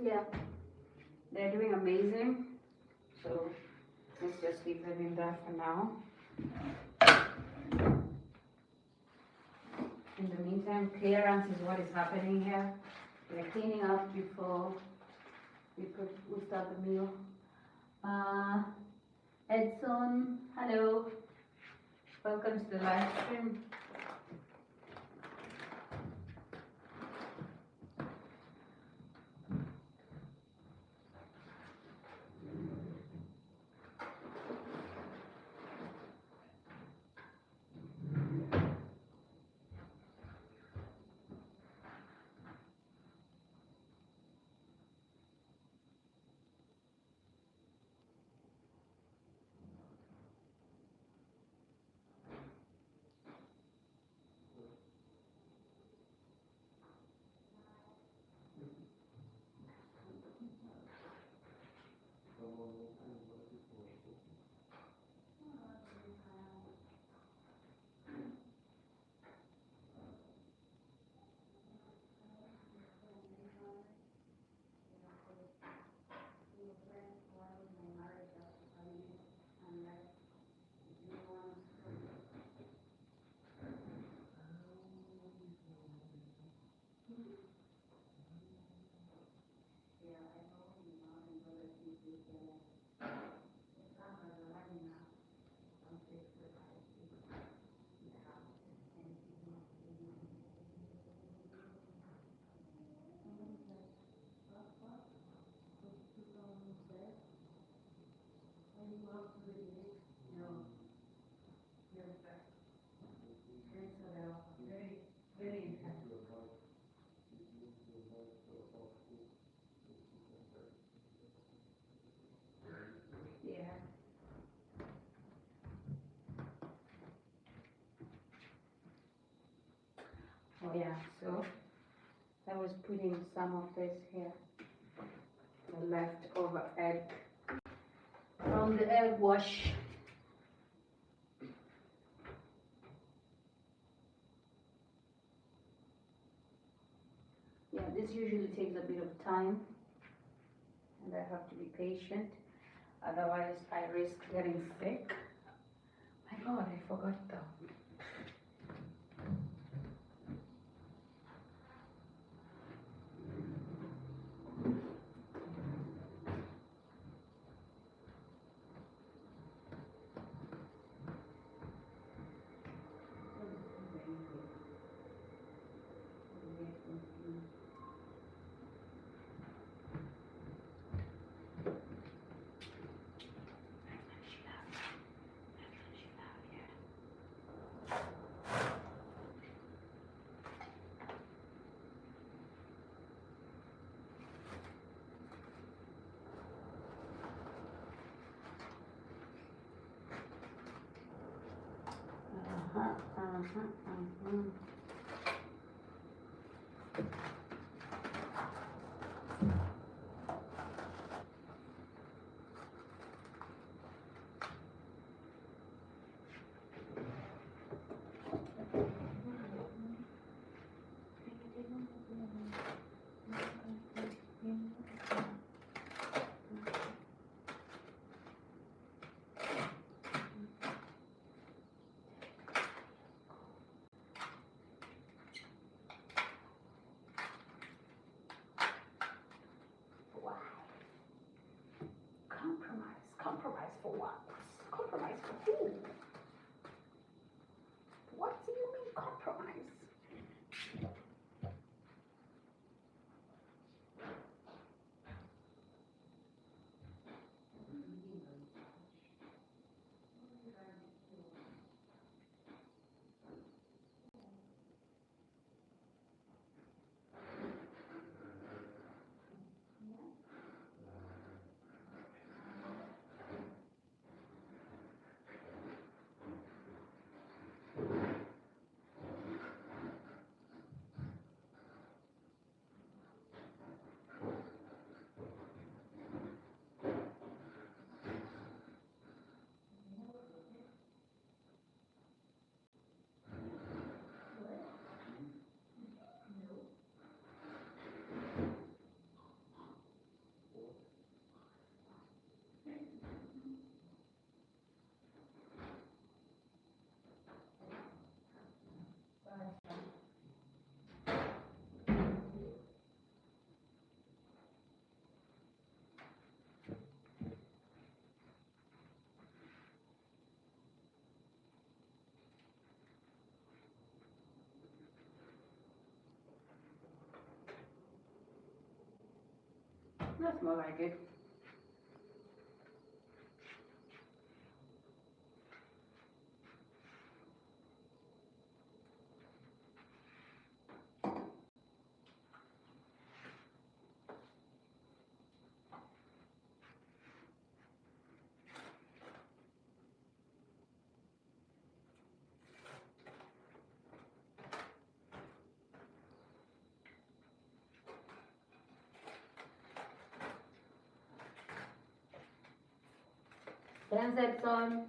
Yeah, they're doing amazing. So let's just leave them in there for now. In the meantime, clearance is what is happening here. We're cleaning up before we start the meal. Edson, hello. Welcome to the live stream. Yeah. Oh yeah, so I was putting some of this here, the leftover egg from the egg wash. this usually takes a bit of time, and I have to be patient. Otherwise, I risk getting sick. My God, I forgot though. Compromise for what? Compromise for who? What do you mean compromise? That's more like it. Transaction.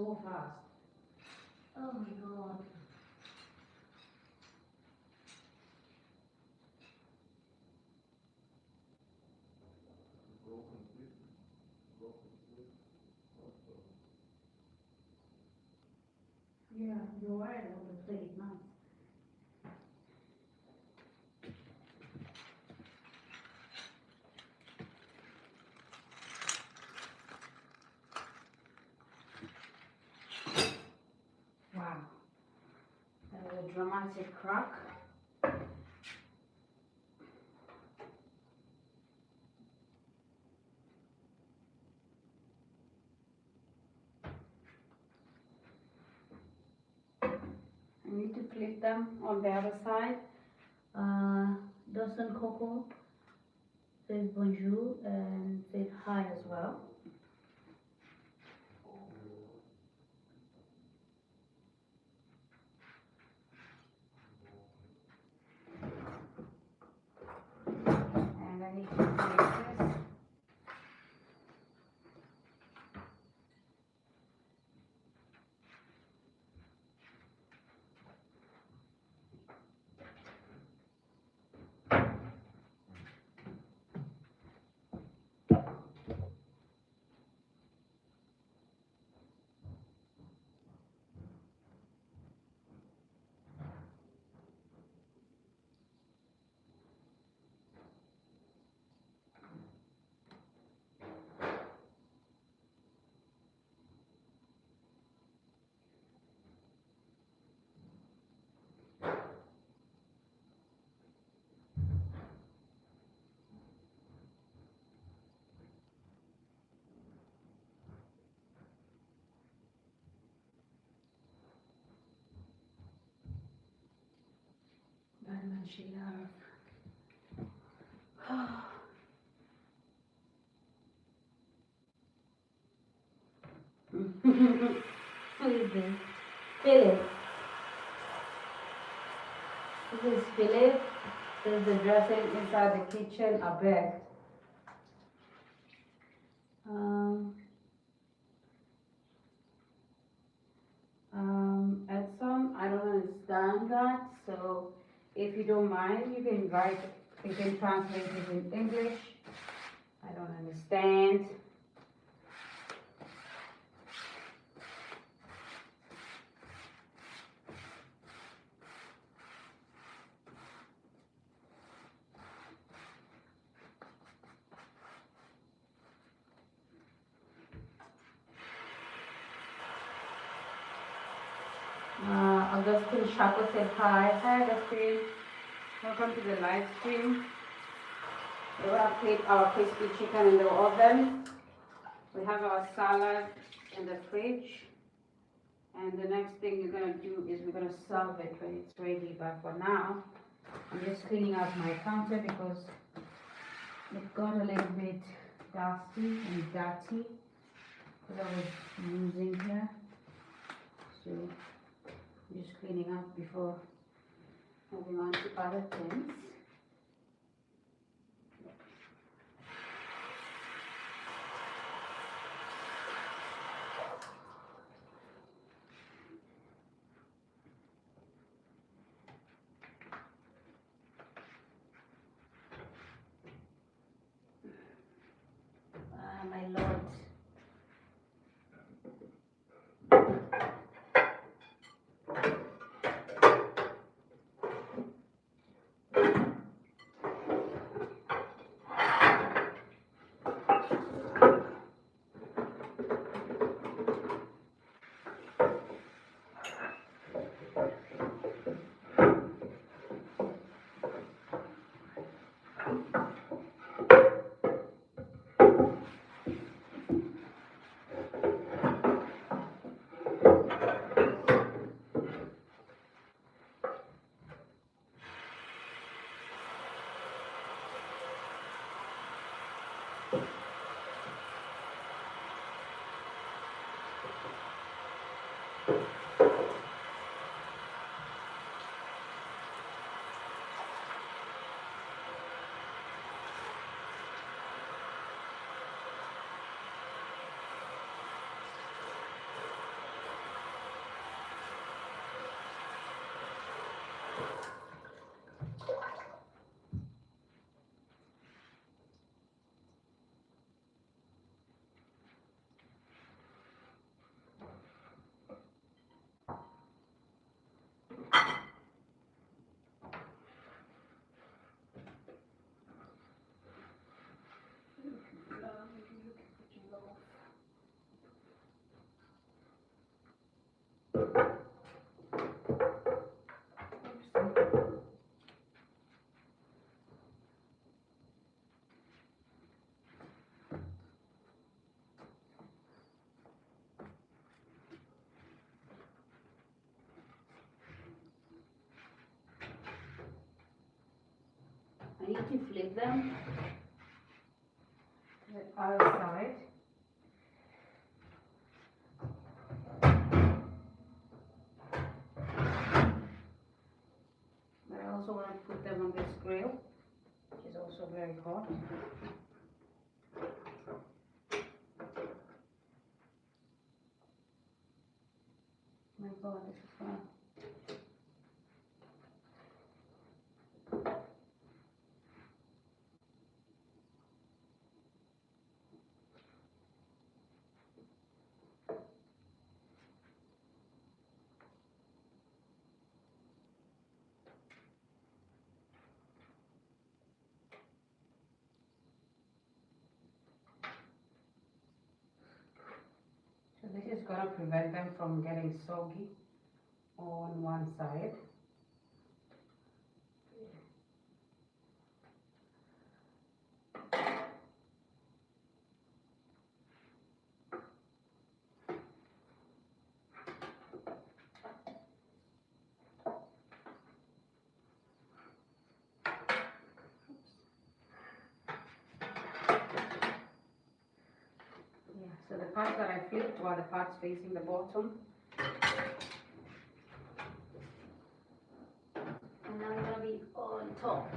so fast. Oh my God. Yeah, you're right, I would have played now. Wow, that was a dramatic crack. I need to flip them on the other side. Dawson Coco says bonjour and said hi as well. And I need to place this. Batman Sheila. Who is this? Philip. This is Philip. There's the dressing inside the kitchen. I bet. Edson, I don't understand that. So, if you don't mind, you can write. You can translate it in English. I don't understand. Augustine Chaco said hi. Hi, Augustine. Welcome to the live stream. We have put our crispy chicken in the oven. We have our salad in the fridge. And the next thing we're going to do is we're going to serve it when it's ready. But for now, I'm just cleaning out my counter because it got a little bit dusty and dirty because I was using here. So I'm just cleaning up before moving on to other things. Ah, my Lord. need to flip them. The other side. But I also want to put them on this grill, which is also very hot. My God, this is fun. So this is going to prevent them from getting soggy on one side. So the parts that I flipped were the parts facing the bottom. And now I'm gonna be on top.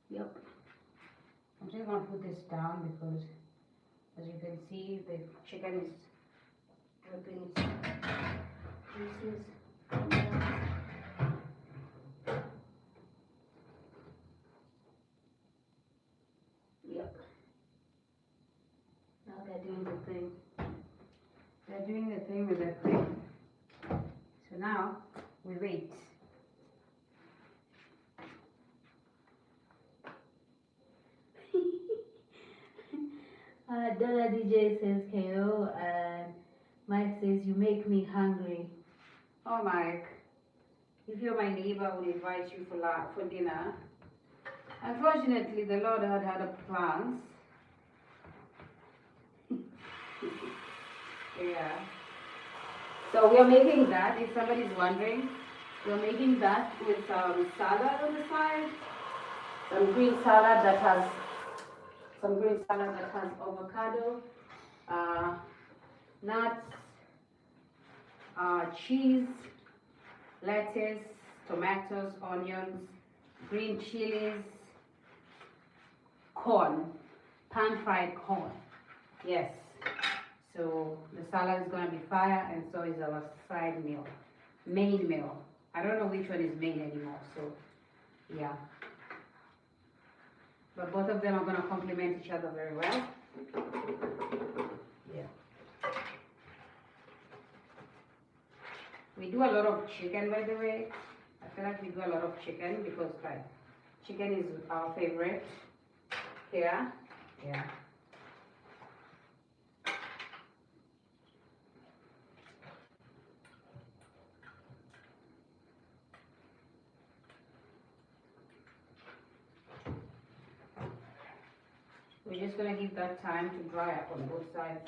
Yep. I'm just gonna put this down because, as you can see, the chicken is dripping its juices. Yep. Now they're doing the thing. They're doing the thing with that thing. So now we wait. Donna DJ says KO and Mike says you make me hungry. Oh, Mike, if you're my neighbor, I would invite you for dinner. Unfortunately, the Lord had other plans. Yeah. So we are making that, if somebody's wondering, we're making that with some salad on the side, some green salad that has avocado, nuts, cheese, lettuce, tomatoes, onions, green chilies, corn, pan-fried corn. Yes. So the salad is going to be fire, and so is our side meal, main meal. I don't know which one is main anymore, so yeah. But both of them are going to complement each other very well. Yeah. We do a lot of chicken, by the way. I feel like we do a lot of chicken because like chicken is our favorite here. Yeah. We're just going to give that time to dry up on both sides.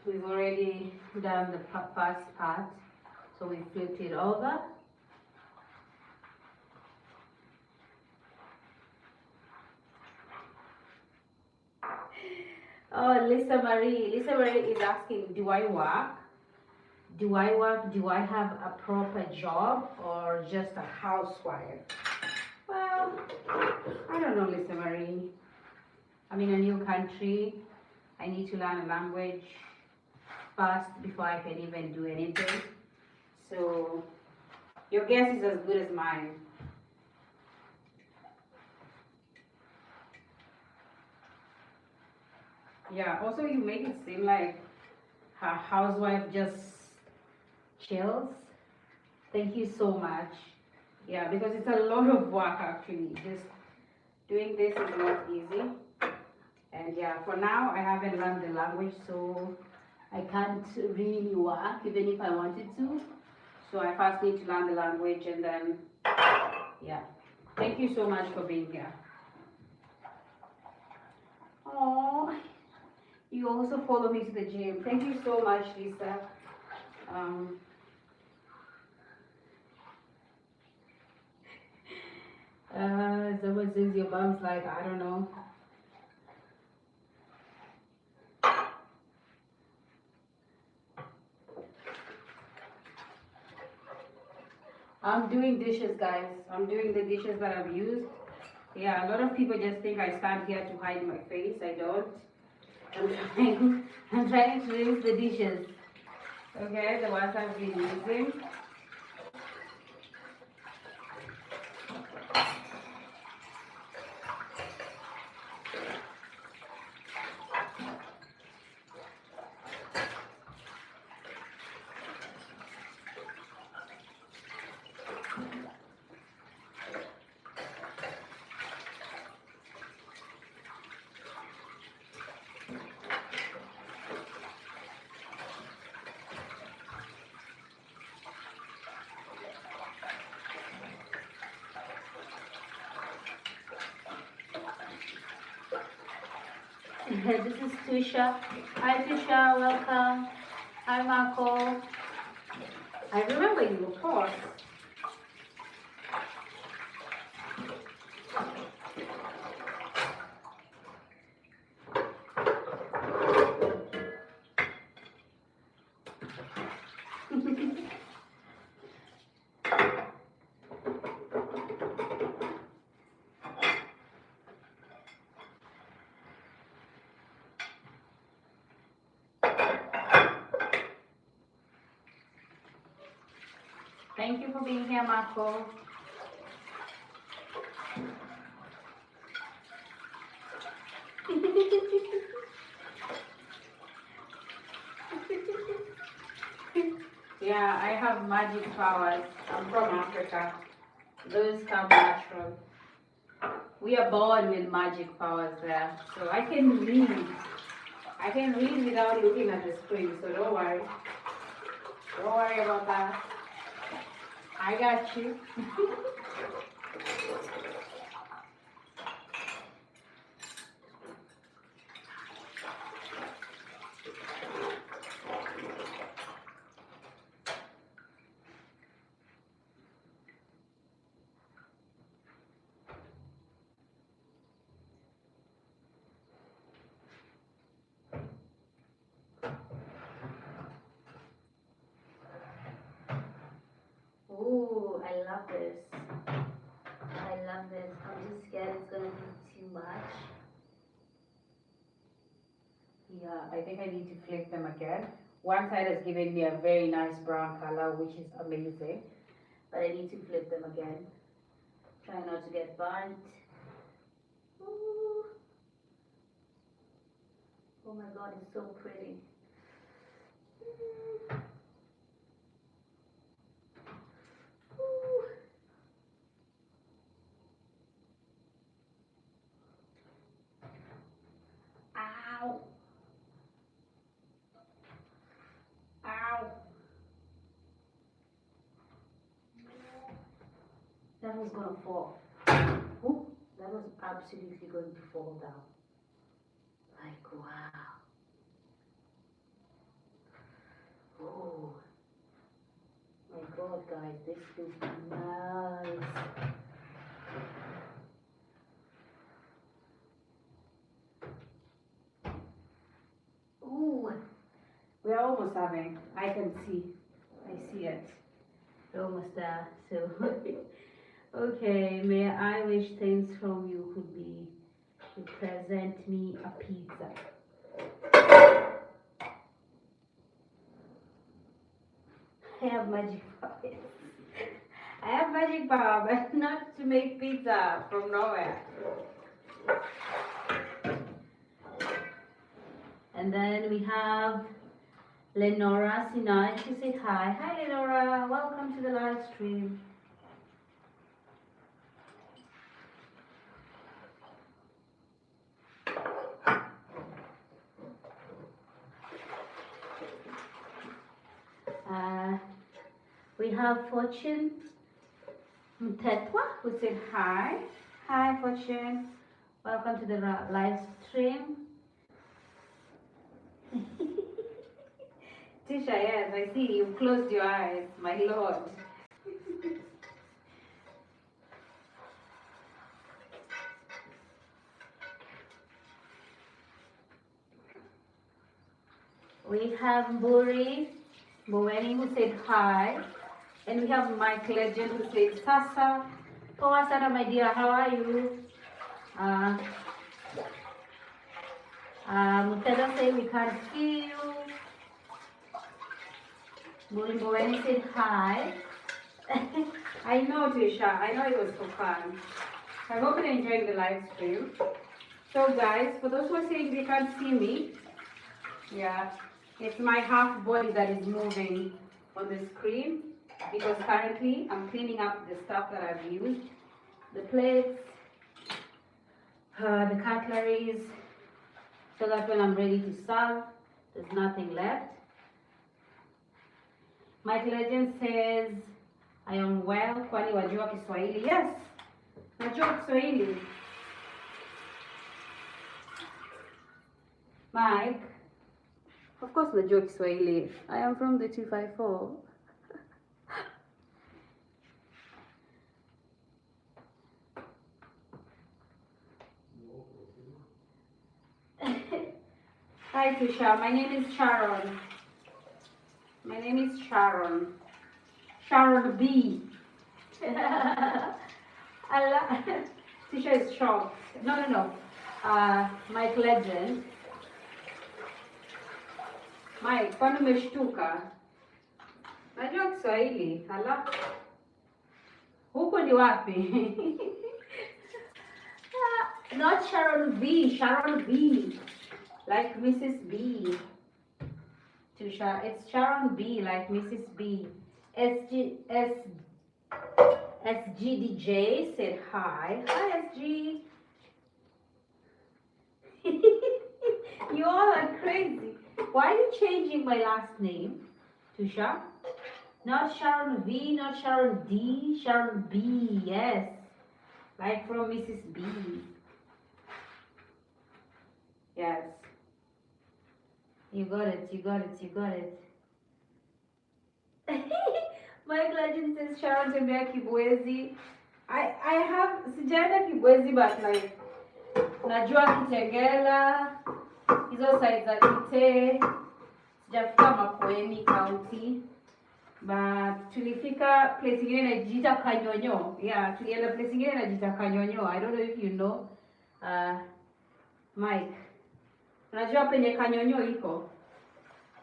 We've already done the first part, so we flipped it over. Oh, Lisa Marie is asking, do I work? Do I have a proper job or just a housewife? Well, I don't know, Lisa Marie. I'm in a new country. I need to learn a language first before I can even do anything. So your guess is as good as mine. Yeah, also you make it seem like her housewife just chills. Thank you so much. Yeah, because it's a lot of work actually. Just doing this is not easy. And yeah, for now I haven't learned the language, so I can't really work even if I wanted to. So I first need to learn the language and then, yeah. Thank you so much for being here. Oh, You also follow me to the gym. Thank you so much, Lisa. Someone says your mom's like, I don't know. I'm doing dishes, guys. I'm doing the dishes that I've used. Yeah, a lot of people just think I stand here to hide my face. I don't. I'm trying to rinse the dishes. Okay, the ones I've been using. This is Tusha. Hi Tusha, welcome. Hi Marco. I remember you, of course. Thank you for being here, Marco. Yeah, I have magic powers. I'm from Africa. Those come natural. We are born with magic powers there. So I can read. I can read without looking at the screen, so don't worry. Don't worry about that. I got you. Ooh, I love this. I love this. I'm just scared it's gonna be too much. Yeah, I think I need to flip them again. One side has given me a very nice brown color, which is amazing. But I need to flip them again. Try not to get burnt. Ooh. Oh my god, it's so pretty. Ooh. Ow. Ow. That was gonna fall. Ooh, that was absolutely going to fall down. Like, wow. Oh. My god, guys, this looks nice. Ooh. We're almost having. I can see. I see it. We're almost there. So, okay. May I wish things from you could be to present me a pizza. I have magic powers. I have magic power, but not to make pizza from nowhere. And then we have Lenora Sinai. She said hi. Hi Lenora, welcome to the live stream. We have Fortune Mtetwa who said hi. Hi Fortune, welcome to the live stream. Tisha, yes, I see you've closed your eyes, my lord. We have Mburi, Mboweni who said hi, and we have Mike Legend who said Sasa. Poa sana, my dear, how are you? Uh, Mutela said we can't see you. Mboweni said hi. I know, Tisha, I know it was for fun. I hope you're enjoying the live stream. So guys, for those who are saying they can't see me, yeah, it's my half body that is moving on the screen because currently I'm cleaning up the stuff that I've used. The plates, the cutleries, so that when I'm ready to serve, there's nothing left. Mike Legend says, I am well, kwani wajua Kiswahili? Yes, najua Kiswahili. Mike, of course najua Kiswahili. I am from the 254. Hi Tisha, my name is Sharon. My name is Sharon. Sharon B. Tisha is shocked. No. Mike Legend. Mike, kwani umeshtuka? Najua Kiswahili. Hala. Huko ni wapi? Not Sharon B. Sharon B. Like Mrs. B. Tisha, it's Sharon B. Like Mrs. B. SGDJ said hi. Hi, SG. You all are crazy. Why are you changing my last name, Tusha? Not Sharon V, not Sharon D, Sharon B, yes. Like from Mrs. B. Yes. You got it. Mike Legend says Sharon tembea Kibwezi. I have sijaenda Kibwezi, but like najua Kitengela, hizo side za Kite, sijafika Makueni County, but tulifika place ingine inajiita Kanyonyo. Yeah, tulienda place ingine inajiita Kanyonyo. I don't know if you know. Mike, unajua penye Kanyonyo iko?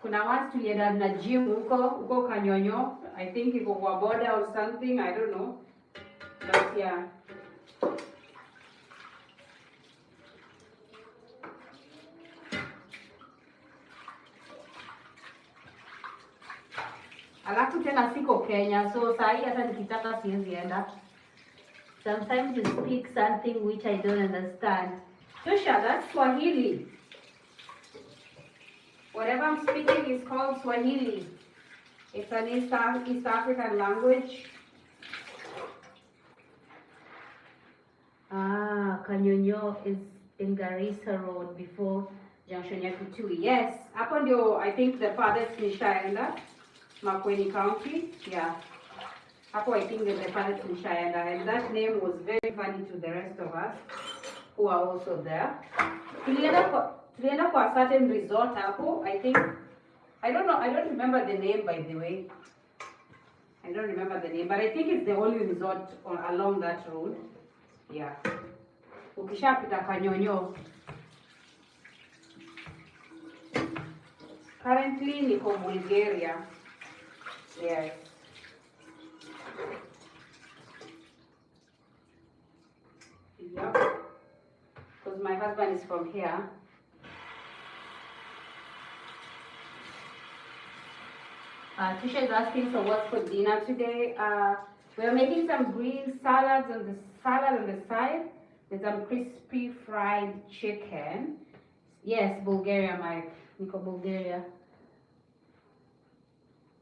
Kuna once tulienda na gym huko Kanyonyo. I think iko kwa border or something, I don't know. But yeah. Alafu tena siko Kenya, so sahi hata nikitaka siwezi enda. Sometimes you speak something which I don't understand. Tusha, that's Swahili. Whatever I'm speaking is called Swahili. It's an East African language. Kanyonyo is in Garissa Road before junction ya Kitui. Yes, hapo ndio I think the farthest nishaenda. Makueni County, yeah. Hapo I think the farthest nishaenda, and that name was very funny to the rest of us who are also there. Tulienda kwa certain resort hapo, I think. I don't remember the name, by the way. I don't remember the name, but I think it's the only resort along that road. Yeah. Ukishapita Kanyonyo. Currently niko Bulgaria. Yes. Yep. Because my husband is from here. Tisha is asking, so what's for dinner today? We're making some green salads on the side with some crispy fried chicken. Yes, Bulgaria, Mike. Nico, Bulgaria.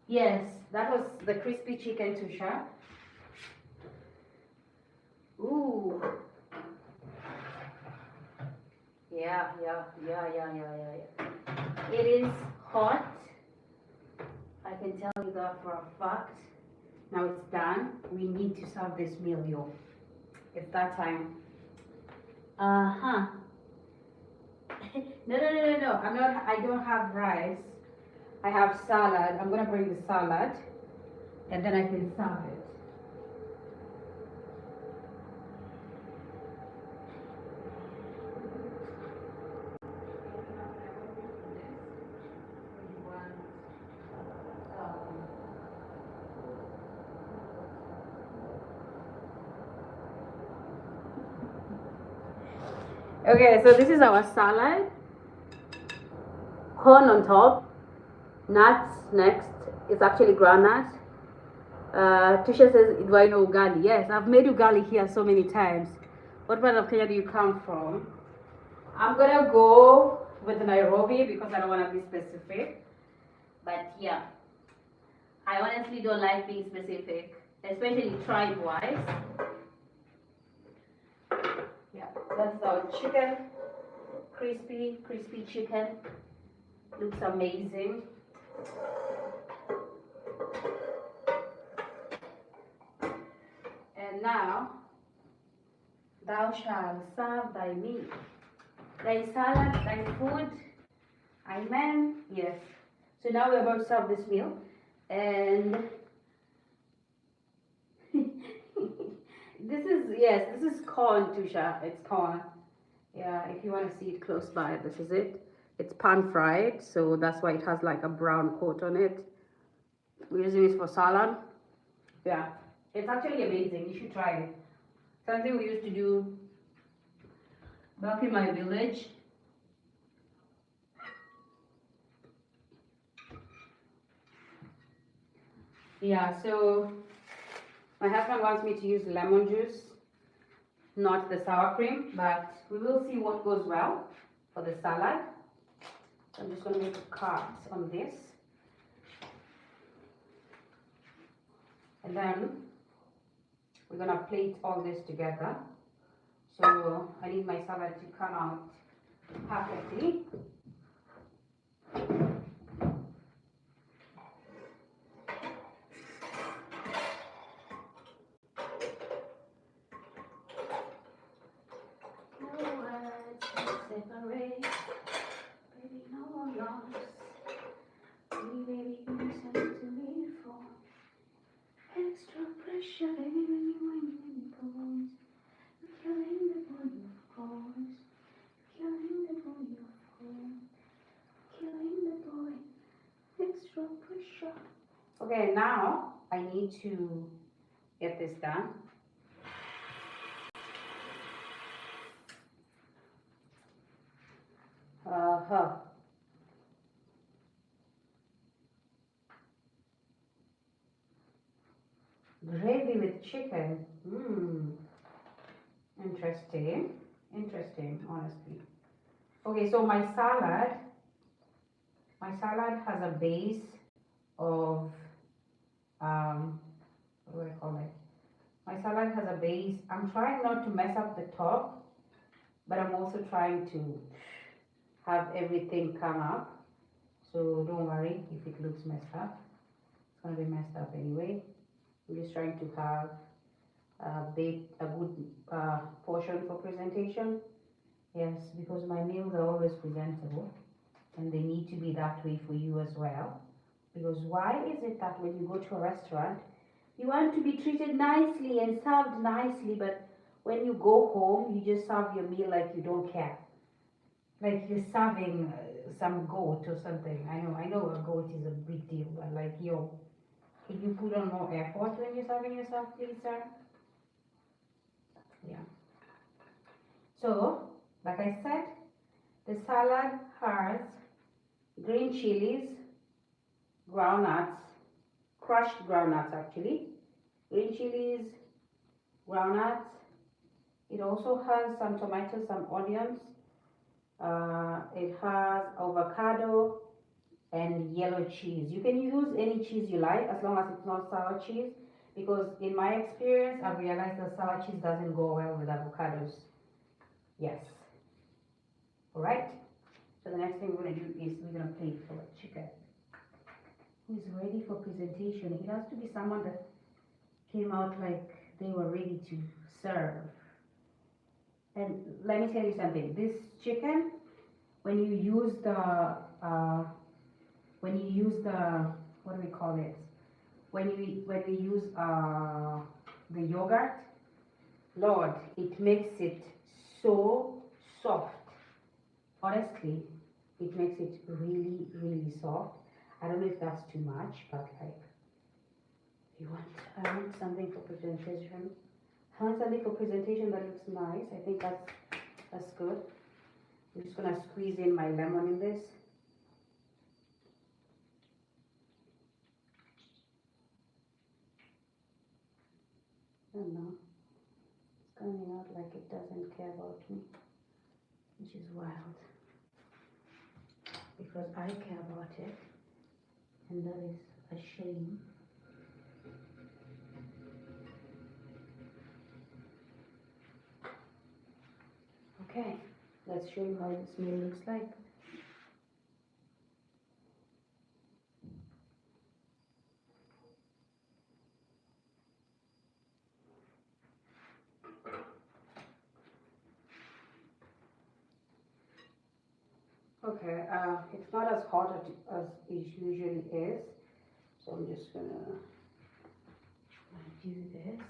Yes, that was the crispy chicken, Tusha. Ooh. Yeah. It is hot. can tell you that for a fact. Now it's done. We need to serve this meal, yo. It's that time. Uh-huh. No. I don't have rice. I have salad. I'm gonna bring the salad and then I can serve it. Okay, so this is our salad. Corn on top. Nuts next. It's actually groundnut. Tusha says, do I know ugali? Yes, I've made ugali here so many times. What part of Kenya do you come from? I'm gonna go with Nairobi because I don't want to be specific. But yeah, I honestly don't like being specific, especially tribe-wise. Yeah, that's our chicken. Crispy chicken. Looks amazing. And now, thou shalt serve thy meat, thy salad, thy food. Amen. Yes. So now we're about to serve this meal. And this is corn, Tusha. It's corn. Yeah, if you want to see it close by, this is it. It's pan fried, so that's why it has like a brown coat on it. We're using it for salad. Yeah, it's actually amazing. You should try it. Something we used to do back in my village. Yeah, so my husband wants me to use lemon juice, not the sour cream, but we will see what goes well for the salad. I'm just going to make a cut on this. And then we're going to plate all this together. So I need my salad to come out perfectly. Okay, now I need to get this done. Gravy with chicken. Interesting, honestly. Okay, so my salad has a base of what do I call it? My salad has a base. I'm trying not to mess up the top, but I'm also trying to have everything come up. So don't worry if it looks messed up. It's gonna be messed up anyway. I'm just trying to have a good portion for presentation. Yes, because my meals are always presentable and they need to be that way for you as well. Because why is it that when you go to a restaurant, you want to be treated nicely and served nicely, but when you go home, you just serve your meal like you don't care. Like you're serving some goat or something. I know a goat is a big deal, but like, yo, can you put on more effort when you're serving yourself, please, sir? Yeah. So, like I said, the salad has green chilies, groundnuts, crushed groundnuts actually, green chilies, groundnuts. It also has some tomatoes, some onions. It has avocado and yellow cheese. You can use any cheese you like as long as it's not sour cheese, because in my experience I've realized that sour cheese doesn't go well with avocados. Yes. Alright. So the next thing we're going to do is we're going to plate for the chicken. who is ready for presentation. It has to be someone that came out like they were ready to serve. And let me tell you something. This chicken, when you use the what do we call it? When we use the yogurt, Lord, it makes it so soft. Honestly, it makes it really, really soft. I don't know if that's too much, but like, I want something for presentation. I want something for presentation that looks nice. I think that's good. I'm just gonna squeeze in my lemon in this. I don't know. It's coming out like it doesn't care about me, which is wild. Because I care about it, and that is a shame. Okay, let's show you how this meal looks like. Okay, it's not as hot as it usually is, so I'm just gonna do this.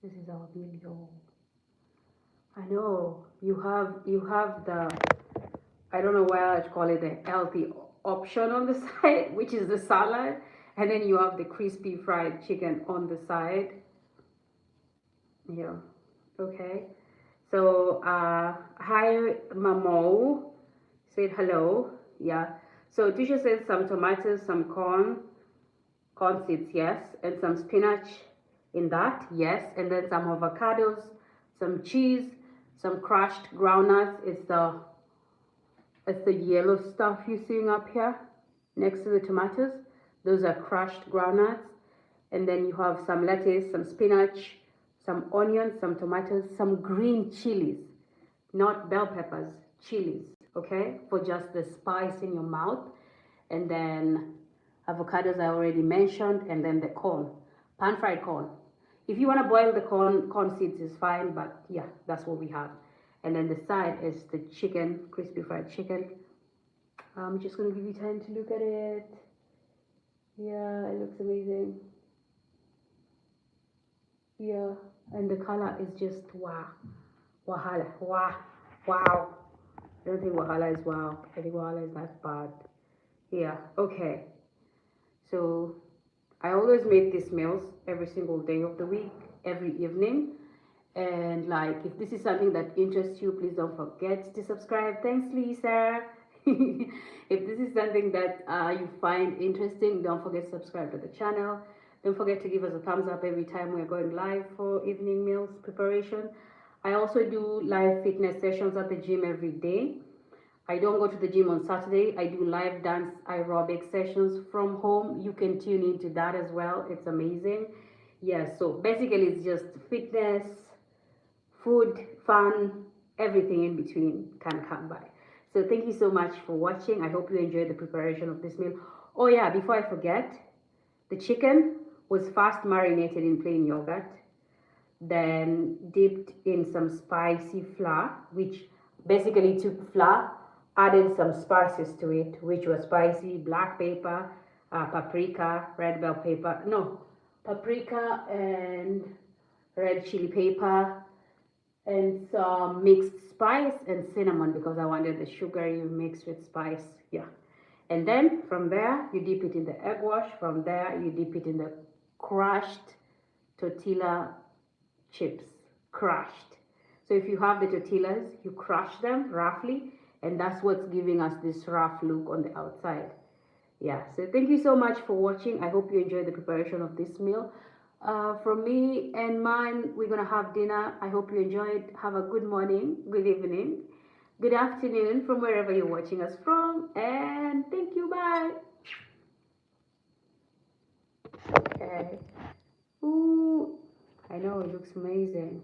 This is our meal. I know you have the, I don't know why I call it the healthy option on the side, which is the salad, and then you have the crispy fried chicken on the side. Yeah, okay. So hi Mamo, said hello. Yeah. So Tisha said some tomatoes, some corn seeds, yes, and some spinach in that, yes, and then some avocados, some cheese, some crushed groundnuts. It's the yellow stuff you're seeing up here next to the tomatoes. Those are crushed groundnuts. And then you have some lettuce, some spinach, some onions, some tomatoes, some green chilies, not bell peppers, chilies, okay, for just the spice in your mouth. And then avocados I already mentioned, and then the corn, pan-fried corn. If you want to boil the corn seeds is fine, but yeah, that's what we have. And then the side is the chicken, crispy fried chicken. I'm just going to give you time to look at it. Yeah, it looks amazing. Yeah, and the color is just wow. Wahala, wow. I don't think wahala is wow. I think wahala is not bad. Yeah, okay. So I always make these meals every single day of the week, every evening. And like, if this is something that interests you, please don't forget to subscribe. Thanks, Lisa. If this is something that you find interesting, don't forget to subscribe to the channel. Don't forget to give us a thumbs up every time we're going live for evening meals preparation. I also do live fitness sessions at the gym every day. I don't go to the gym on Saturday. I do live dance aerobic sessions from home. You can tune into that as well. It's amazing. Yeah, so basically it's just fitness, food, fun, everything in between can come by. So thank you so much for watching. I hope you enjoyed the preparation of this meal. Oh yeah, before I forget, the chicken was first marinated in plain yogurt, then dipped in some spicy flour, which basically took flour, added some spices to it, which was spicy, black pepper, paprika, red bell pepper, no, paprika and red chili pepper, and some mixed spice and cinnamon because I wanted the sugary mixed with spice. Yeah. And then from there, you dip it in the egg wash. From there, you dip it in the crushed tortilla chips, crushed. So if you have the tortillas, you crush them roughly, and that's what's giving us this rough look on the outside. Yeah, so thank you so much for watching. I hope you enjoyed the preparation of this meal. From me and mine, we're gonna have dinner. I hope you enjoyed. Have a good morning, good evening, good afternoon from wherever you're watching us from, and thank you. Bye. Okay. Ooh, I know it looks amazing.